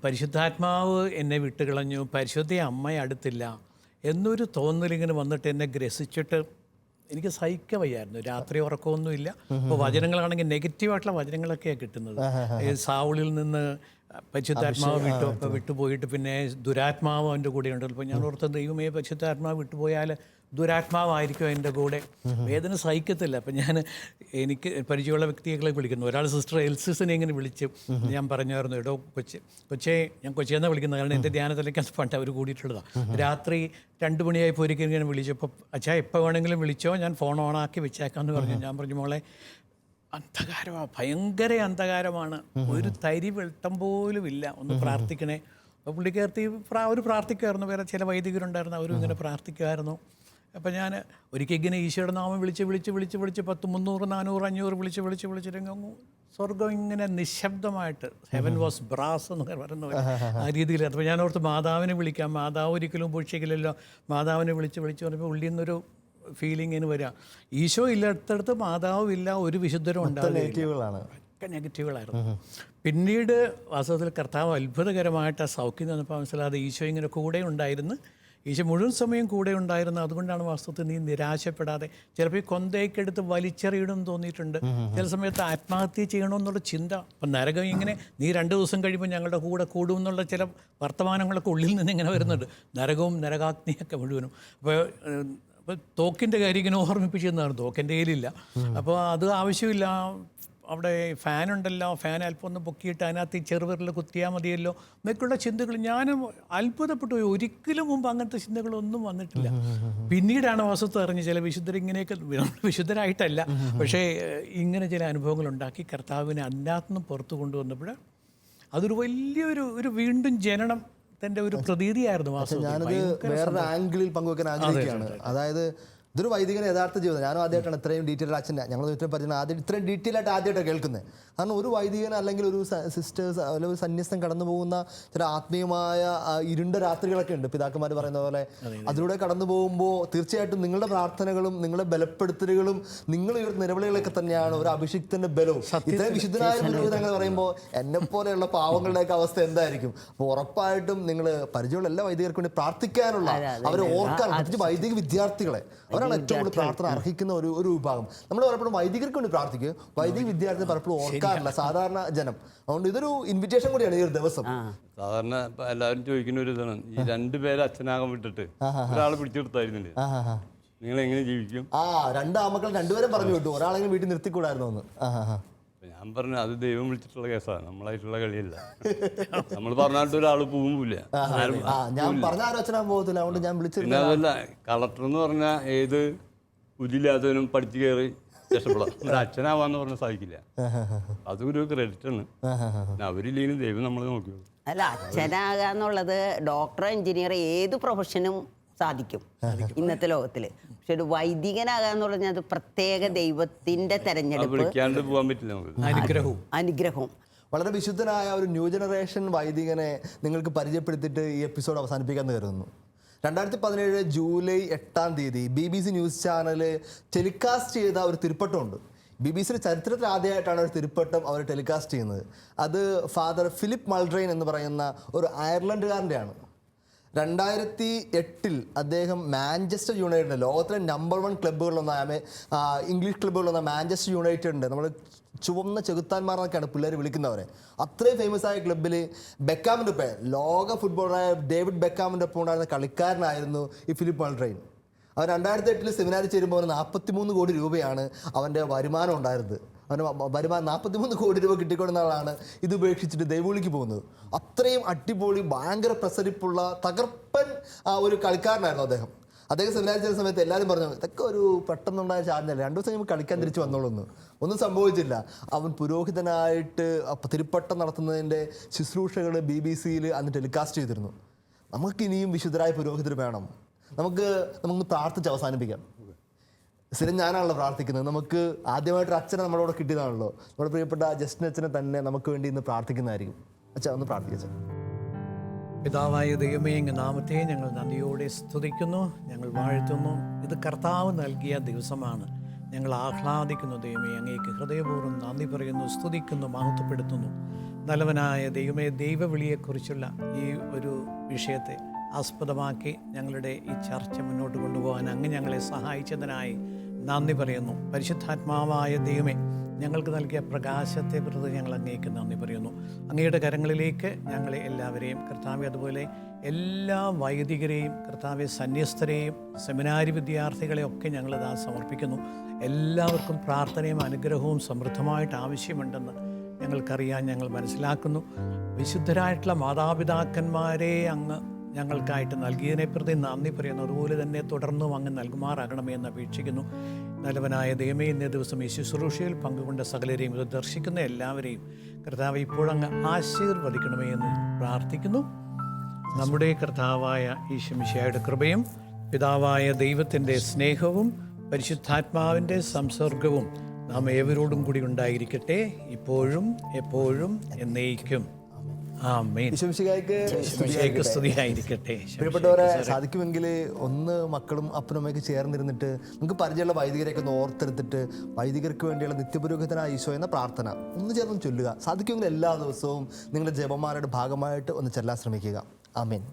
പരിശുദ്ധാത്മാവ് എന്നെ വിട്ടുകളഞ്ഞു, പരിശുദ്ധ അമ്മ അടുത്തില്ല എന്നൊരു തോന്നലിങ്ങനെ വന്നിട്ട് എന്നെ ഗ്രസിച്ചിട്ട് എനിക്ക് സഹിക്കാൻ വയ്യായിരുന്നു. രാത്രി ഉറക്കമൊന്നുമില്ല. ഇപ്പോൾ വചനങ്ങളാണെങ്കിൽ നെഗറ്റീവായിട്ടുള്ള വചനങ്ങളൊക്കെയാണ് കിട്ടുന്നത്. സാവുളിൽ നിന്ന് പരിശുദ്ധാത്മാവ് വിട്ടുപോയിട്ട് പിന്നെ ദുരാത്മാവ് അവൻ്റെ കൂടെ ഉണ്ടല്ലോ. ഇപ്പോൾ ഞാൻ ഓർത്ത ദൈവമേ, പരിശുദ്ധാത്മാവ് വിട്ടുപോയാൽ ദുരാത്മാവായിരിക്കും എൻ്റെ കൂടെ, വേദന സഹിക്കത്തില്ല. അപ്പം എനിക്ക് പരിചയമുള്ള വ്യക്തികളെ വിളിക്കുന്നു. ഒരാൾ സിസ്റ്റർ എൽസിസിനെ ഇങ്ങനെ വിളിച്ചു. ഞാൻ പറഞ്ഞായിരുന്നു, എടോ കൊച്ചേ, ഞാൻ കൊച്ചിയെന്നാണ് വിളിക്കുന്നത്, കാരണം എൻ്റെ ധ്യാനത്തിലേക്ക് പണ്ട് അവർ കൂടിയിട്ടുള്ളതാണ്. രാത്രി 2 മണിയായപ്പോൾ ഒരിക്കലും ഇങ്ങനെ വിളിച്ചപ്പോൾ, അച്ഛാ എപ്പോൾ വേണമെങ്കിലും വിളിച്ചോ, ഞാൻ ഫോൺ ഓണാക്കി വെച്ചേക്കാമെന്ന് പറഞ്ഞു. ഞാൻ പറഞ്ഞു, മോളെ അന്ധകാരമാണ്, ഭയങ്കര അന്ധകാരമാണ്. ഒരു തരി വെട്ടം പോലും ഇല്ല. ഒന്ന് പ്രാർത്ഥിക്കണേ. അപ്പോൾ പുള്ളിക്കാരത്തി ഒരു പ്രാർത്ഥിക്കുമായിരുന്നു. വേറെ ചില വൈദികരുണ്ടായിരുന്നു, അവരും ഇങ്ങനെ പ്രാർത്ഥിക്കുമായിരുന്നു. അപ്പം ഞാൻ ഒരിക്കൽ ഇങ്ങനെ ഈശോയുടെ നാമം വിളിച്ച് 10, 300, 400, 500 വിളിച്ചിട്ടെങ്കിൽ സ്വർഗം ഇങ്ങനെ നിശബ്ദമായിട്ട്, ഹെവൻ വാസ് ബ്രാസ് എന്നൊക്കെ പറയുന്ന പോലെ ആ രീതിയിൽ. അപ്പോൾ ഞാൻ ഓർത്ത് മാതാവിനെ വിളിക്കാം, മാതാവ് ഒരിക്കലും ഉപേക്ഷിക്കില്ലല്ലോ. മാതാവിനെ വിളിച്ച് പറയുമ്പോൾ ഉള്ളിൽ നിന്നൊരു ഫീലിങ്ങിന് വരിക, ഈശോ ഇല്ലാത്തടത്ത് മാതാവും ഇല്ല, ഒരു വിശുദ്ധരും ഉണ്ടാവില്ല. ഒക്കെ നെഗറ്റീവുകളായിരുന്നു. പിന്നീട് വാസ്തവത്തിൽ കർത്താവ് അത്ഭുതകരമായിട്ട് ആ സൗഖ്യം തന്നപ്പോൾ മനസ്സിലാതെ ഈശോ ഇങ്ങനെ കൂടെ ഉണ്ടായിരുന്നു, ഈശോ മുഴുവൻ സമയം കൂടെ ഉണ്ടായിരുന്നു. അതുകൊണ്ടാണ് വാസ്തവത്തിൽ നീ നിരാശപ്പെടാതെ, ചിലപ്പോൾ ഈ കൊന്തയൊക്കെടുത്ത് വലിച്ചെറിയണമെന്ന് തോന്നിയിട്ടുണ്ട്, ചില സമയത്ത് ആത്മഹത്യ ചെയ്യണമെന്നുള്ള ചിന്ത. അപ്പം നരകം ഇങ്ങനെ നീ 2 ദിവസം കഴിയുമ്പോൾ ഞങ്ങളുടെ കൂടെ കൂടും എന്നുള്ള ചില വർത്തമാനങ്ങളൊക്കെ ഉള്ളിൽ നിന്ന് ഇങ്ങനെ വരുന്നുണ്ട്, നരകവും നരകാഗ്നിയൊക്കെ മുഴുവനും. അപ്പോൾ തോക്കിൻ്റെ കാര്യം ഇങ്ങനെ ഓർമ്മിപ്പിച്ചെന്നാണ്, തോക്കിൻ്റെ കയ്യിലില്ല. അപ്പോൾ അത് ആവശ്യമില്ല, അവിടെ ഫാനുണ്ടല്ലോ, ഫാൻ അല്പം ഒന്ന് പൊക്കിയിട്ട് അതിനകത്ത് ഈ ചെറുവിരൽ കുത്തിയാൽ മതിയല്ലോ എന്നൊക്കെയുള്ള ചിന്തകൾ. ഞാനും അത്ഭുതപ്പെട്ടു പോയി. ഒരിക്കലും മുമ്പ് അങ്ങനത്തെ ചിന്തകളൊന്നും വന്നിട്ടില്ല. പിന്നീടാണ് വസ്തുത അറിഞ്ഞ് ചില വിശുദ്ധരിങ്ങനെയൊക്കെ, വിശുദ്ധരായിട്ടല്ല, പക്ഷേ ഇങ്ങനെ ചില അനുഭവങ്ങൾ ഉണ്ടാക്കി കർത്താവിനെ അതിനകത്തുനിന്ന് പുറത്തു കൊണ്ടുവന്നപ്പോൾ അതൊരു വലിയൊരു വീണ്ടും ജനനം തൻ്റെ ഒരു പ്രതീതിയായിരുന്നു. ഞാനത് വേറൊരു ആംഗിളിൽ പങ്കുവെക്കാൻ ആഗ്രഹിക്കുകയാണ്. അതായത് ഇതൊരു വൈദികന് യഥാർത്ഥ ജീവിതം. ഞാനും ആദ്യമായിട്ടാണ് ഇത്രയും ഡീറ്റെയിൽ അച്ഛൻ ഞങ്ങൾ ഇത്രയും പരിചയം ഇത്രയും ഡീറ്റെയിൽ ആയിട്ട് ആദ്യമായിട്ടാണ് കേൾക്കുന്നത്. കാരണം ഒരു വൈദികൻ അല്ലെങ്കിൽ ഒരു സിസ്റ്റേഴ്സ് അല്ലെങ്കിൽ ഒരു സന്യസ്തം കടന്നു പോകുന്ന ചില ആത്മീയമായ ഇരുണ്ട രാത്രികളൊക്കെ ഉണ്ട്, പിതാക്കന്മാർ പറയുന്ന പോലെ. അതിലൂടെ കടന്നു പോകുമ്പോൾ തീർച്ചയായിട്ടും നിങ്ങളുടെ പ്രാർത്ഥനകളും നിങ്ങളുടെ ബലപ്പെടുത്തലുകളും നിങ്ങൾ ഉയർന്ന നിലവിളികളൊക്കെ തന്നെയാണ് ഒരു അഭിഷിക്തന്റെ ബലവും. ഇത്രയും വിശുദ്ധനായ പുരോഹിതങ്ങൾ പറയുമ്പോൾ എന്നെ പോലെയുള്ള പാവങ്ങളുടെയൊക്കെ അവസ്ഥ എന്തായിരിക്കും? അപ്പോൾ ഉറപ്പായിട്ടും നിങ്ങൾ പരിചയമുള്ള എല്ലാ വൈദികർക്കും വേണ്ടി പ്രാർത്ഥിക്കാനുള്ള, അവരെ ഓർക്കാൻ, പ്രത്യേകിച്ച് വൈദിക വിദ്യാർത്ഥികളെ, അവരാണ് ഏറ്റവും കൂടുതൽ പ്രാർത്ഥന അർഹിക്കുന്ന ഒരു വിഭാഗം. നമ്മൾ പലപ്പോഴും വൈദികർക്ക് വേണ്ടി പ്രാർത്ഥിക്കും, വൈദിക വിദ്യാർത്ഥി പലപ്പോഴും ഓർക്കാറില്ല സാധാരണ ജനം. അതുകൊണ്ട് ഇതൊരു ഇൻവിറ്റേഷൻ കൂടിയാണ് ഈ ഒരു ദിവസം. സാധാരണ എല്ലാവരും ചോദിക്കുന്ന ഒരു ഇതാണ്, ഈ 2 പേരെ അച്ഛനാകാൻ വിട്ടിട്ട് ഒരാളെ പിടിച്ചെടുത്തായിരുന്നില്ലേ, നിങ്ങൾ എങ്ങനെ ജീവിക്കും? 2 ആമക്കൾ 2 പേരും പറഞ്ഞു വിട്ടു, ഒരാളെങ്കിലും വീട്ടിൽ നിർത്തിക്കൂടായിരുന്നു എന്ന്. ഞാൻ പറഞ്ഞു അത് ദൈവം വിളിച്ചിട്ടുള്ള കേസാണ്, നമ്മളായിട്ടുള്ള കളിയല്ല. നമ്മൾ പറഞ്ഞിട്ട് ഒരാൾ പോവില്ല, ഞാൻ പറഞ്ഞ ആരും അച്ഛനാൻ പോകത്തില്ല. അതുകൊണ്ട് ഞാൻ വിളിച്ചു. പിന്നെ അതല്ല, കളക്ടർ എന്ന് പറഞ്ഞാൽ ഏത് ബുദ്ധിയില്ലാത്തവനും പഠിച്ചു കയറി രക്ഷപ്പെടാം, ഒരു അച്ഛനാവാന്ന് പറഞ്ഞാൽ സാധിക്കില്ല. അതൊരു ക്രെഡിറ്റ് ആണ്. അവരില്ലെങ്കിലും ദൈവം നമ്മളെ നോക്കിയോ. അല്ല, അച്ഛനാകാന്നുള്ളത് ഡോക്ടർ, എഞ്ചിനീയർ, ഏത് പ്രൊഫഷനും സാധിക്കും ഇന്നത്തെ ലോകത്തില്. പക്ഷെ ഒരു വൈദികനാകാന്ന് പറഞ്ഞാൽ അത് പ്രത്യേക ദൈവത്തിന്റെ തെരഞ്ഞെടുപ്പ്, വിളിക്കാണ്ട് പോകാൻ പറ്റില്ല നമുക്ക്. അനുഗ്രഹവും. വളരെ വിശുദ്ധനായ ഒരു ന്യൂ ജനറേഷൻ വൈദികനെ നിങ്ങൾക്ക് പരിചയപ്പെടുത്തിയിട്ട് ഈ എപ്പിസോഡ് അവസാനിപ്പിക്കാൻ കരുതുന്നു. 2017 ജൂലൈ 8-ാം തീയതി BBC ന്യൂസ് ചാനൽ ടെലികാസ്റ്റ് ചെയ്ത ഒരു തിരുപ്പട്ടമുണ്ട്. BBC ചരിത്രത്തിൽ ആദ്യമായിട്ടാണ് ഒരു തിരുപ്പട്ടം അവർ ടെലികാസ്റ്റ് ചെയ്യുന്നത്. അത് ഫാദർ ഫിലിപ്പ് മൾഡ്രെയിൻ എന്ന് പറയുന്ന ഒരു അയർലൻഡുകാരൻ്റെയാണ്. 2008 അദ്ദേഹം മാഞ്ചസ്റ്റർ യുണൈറ്റഡ്, ലോകത്തിലെ നമ്പർ 1 ക്ലബ്ബുകളിലൊന്നായ ഇംഗ്ലീഷ് ക്ലബ്ബുകളിലൊന്ന മാഞ്ചസ്റ്റർ യുണൈറ്റഡിൻ്റെ, നമ്മൾ ചുവന്ന ചെകുത്താന്മാരെന്നൊക്കെയാണ് പിള്ളേർ വിളിക്കുന്നവരെ, അത്രയും ഫേമസ് ആയ ക്ലബ്ബിൽ ബെക്കാമിൻ്റെ ഒപ്പം, ലോക ഫുട്ബോളറായ ഡേവിഡ് ബെക്കാമിൻ്റെ ഒപ്പം ഉണ്ടായിരുന്ന കളിക്കാരനായിരുന്നു ഈ ഫിലിപ്പ് മൾഡ്രെയിൻ. അവൻ 2008 സെമിനാരിൽ ചേരുമ്പോൾ 43 കോടി രൂപയാണ് അവൻ്റെ വരുമാനം ഉണ്ടായിരുന്നത്. അവന് വരുമാനം 43 കോടി രൂപ കിട്ടിക്കൊടുന്ന ആളാണ് ഇത് ഉപേക്ഷിച്ചിട്ട് ദൈവവിളിക്ക് പോകുന്നത്. അത്രയും അടിപൊളി, ഭയങ്കര പ്രസരിപ്പുള്ള, തകർപ്പൻ ഒരു കളിക്കാരനായിരുന്നു അദ്ദേഹം. സെമിനാരിൽ ചേരുന്ന സമയത്ത് എല്ലാവരും പറഞ്ഞു, ഇതൊക്കെ ഒരു പെട്ടെന്നുണ്ടായ ചാർജല്ല, 2 ദിവസം കഴിയുമ്പോൾ കളിക്കാൻ തിരിച്ച് വന്നോളൂന്ന്. ഒന്നും സംഭവിച്ചില്ല. അവൻ പുരോഹിതനായിട്ട് തിരുപ്പട്ടം നടത്തുന്നതിൻ്റെ ശുശ്രൂഷകൾ BBCയിൽ അന്ന് ടെലികാസ്റ്റ് ചെയ്തിരുന്നു. നമുക്കിനിയും വിശുദ്ധരായ പുരോഹിതർ വേണം. നമുക്ക് പ്രാർത്ഥിച്ച് അവസാനിപ്പിക്കാം. സ്ഥിരം ഞാനാണല്ലോ പ്രാർത്ഥിക്കുന്നത്. നമുക്ക് ആദ്യമായിട്ടൊരു അച്ഛനെ നമ്മളോട് കിട്ടിയതാണല്ലോ. നമ്മുടെ പ്രിയപ്പെട്ട ജസ്റ്റിൻ അച്ഛനെ തന്നെ നമുക്ക് വേണ്ടി ഇന്ന് പ്രാർത്ഥിക്കുന്നതായിരിക്കും. അച്ഛാ, ഒന്ന് പ്രാർത്ഥിക്കാം. പിതാവായ ദൈവമേ, അങ്ങ് നാമത്തെ ഞങ്ങൾ നന്ദിയോടെ സ്തുതിക്കുന്നു, ഞങ്ങൾ വാഴ്ത്തുന്നു. ഇത് കർത്താവ് നൽകിയ ദിവസമാണ്. ഞങ്ങൾ ആഹ്ലാദിക്കുന്നു ദൈവമേ, അങ്ങേക്ക് ഹൃദയപൂർവ്വം നന്ദി പറയുന്നു, സ്തുതിക്കുന്നു, മഹത്വപ്പെടുത്തുന്നു. നല്ലവനായ ദൈവമേ, ദൈവവിളിയെക്കുറിച്ചുള്ള ഈ ഒരു വിഷയത്തെ ആസ്പദമാക്കി ഞങ്ങളുടെ ഈ ചർച്ച മുന്നോട്ട് കൊണ്ടുപോകാൻ അങ്ങ് ഞങ്ങളെ സഹായിച്ചതിനായി നന്ദി പറയുന്നു. പരിശുദ്ധാത്മാവായ ദൈവമേ, ഞങ്ങൾക്ക് നൽകിയ പ്രകാശത്തെ പ്രതി ഞങ്ങൾ അങ്ങേക്ക് നന്ദി പറയുന്നു. അങ്ങയുടെ കരങ്ങളിലേക്ക് ഞങ്ങളെ എല്ലാവരെയും കർത്താവെ, അതുപോലെ എല്ലാ വൈദികരെയും കർത്താവെ, സന്യസ്തരെയും സെമിനാരി വിദ്യാർത്ഥികളെയും ഒക്കെ ഞങ്ങളിതാ സമർപ്പിക്കുന്നു. എല്ലാവർക്കും പ്രാർത്ഥനയും അനുഗ്രഹവും സമൃദ്ധമായിട്ട് ആവശ്യമുണ്ടെന്ന് ഞങ്ങൾക്കറിയാൻ ഞങ്ങൾ മനസ്സിലാക്കുന്നു. വിശുദ്ധരായിട്ടുള്ള മാതാപിതാക്കന്മാരെ അങ്ങ് ഞങ്ങൾക്കായിട്ട് നൽകിയതിനെ പ്രതി നന്ദി പറയുന്നു. അതുപോലെ തന്നെ തുടർന്നും അങ്ങ് നൽകുമാറാകണമേ എന്ന് അപേക്ഷിക്കുന്നു. നല്ലവനായ ദൈവമേ, ഇന്നേ ദിവസം ഈ ശുശ്രൂഷയിൽ പങ്കുകൊണ്ട സകലരെയും ഇത് ദർശിക്കുന്ന എല്ലാവരെയും കർത്താവ് ഇപ്പോഴങ്ങ് ആശീർവദിക്കണമേ എന്ന് പ്രാർത്ഥിക്കുന്നു. നമ്മുടെ കർത്താവായ ഈശോമിശിഹായുടെ കൃപയും പിതാവായ ദൈവത്തിൻ്റെ സ്നേഹവും പരിശുദ്ധാത്മാവിൻ്റെ സംസർഗവും നാം ഏവരോടും കൂടി ഉണ്ടായിരിക്കട്ടെ, ഇപ്പോഴും എപ്പോഴും എന്നേക്കും. ആമേൻ. ഈശോമിശിഹായ്ക്ക് ഈശോമിശിഹായ്ക്ക് സ്തുതിയായിരിക്കട്ടെ. പ്രിയപ്പെട്ടവരെ, സാധിക്കുമെങ്കിൽ ഒന്ന് മക്കളും അപ്പനും അമ്മയൊക്കെ ചേർന്നിരുന്നിട്ട് നമുക്ക് പരിചയമുള്ള വൈദികരെയൊക്കെ ഒന്ന് ഓർത്തെടുത്തിട്ട് വൈദികർക്ക് വേണ്ടിയുള്ള നിത്യപുരോഹിതനായ ഈശോ എന്ന പ്രാർത്ഥന ഒന്ന് ചേർന്ന് ചൊല്ലുക. സാധിക്കുമെങ്കിൽ എല്ലാ ദിവസവും നിങ്ങളുടെ ജപമാലയുടെ ഭാഗമായിട്ട് ഒന്ന് ചെല്ലാൻ ശ്രമിക്കുക. ആമേൻ.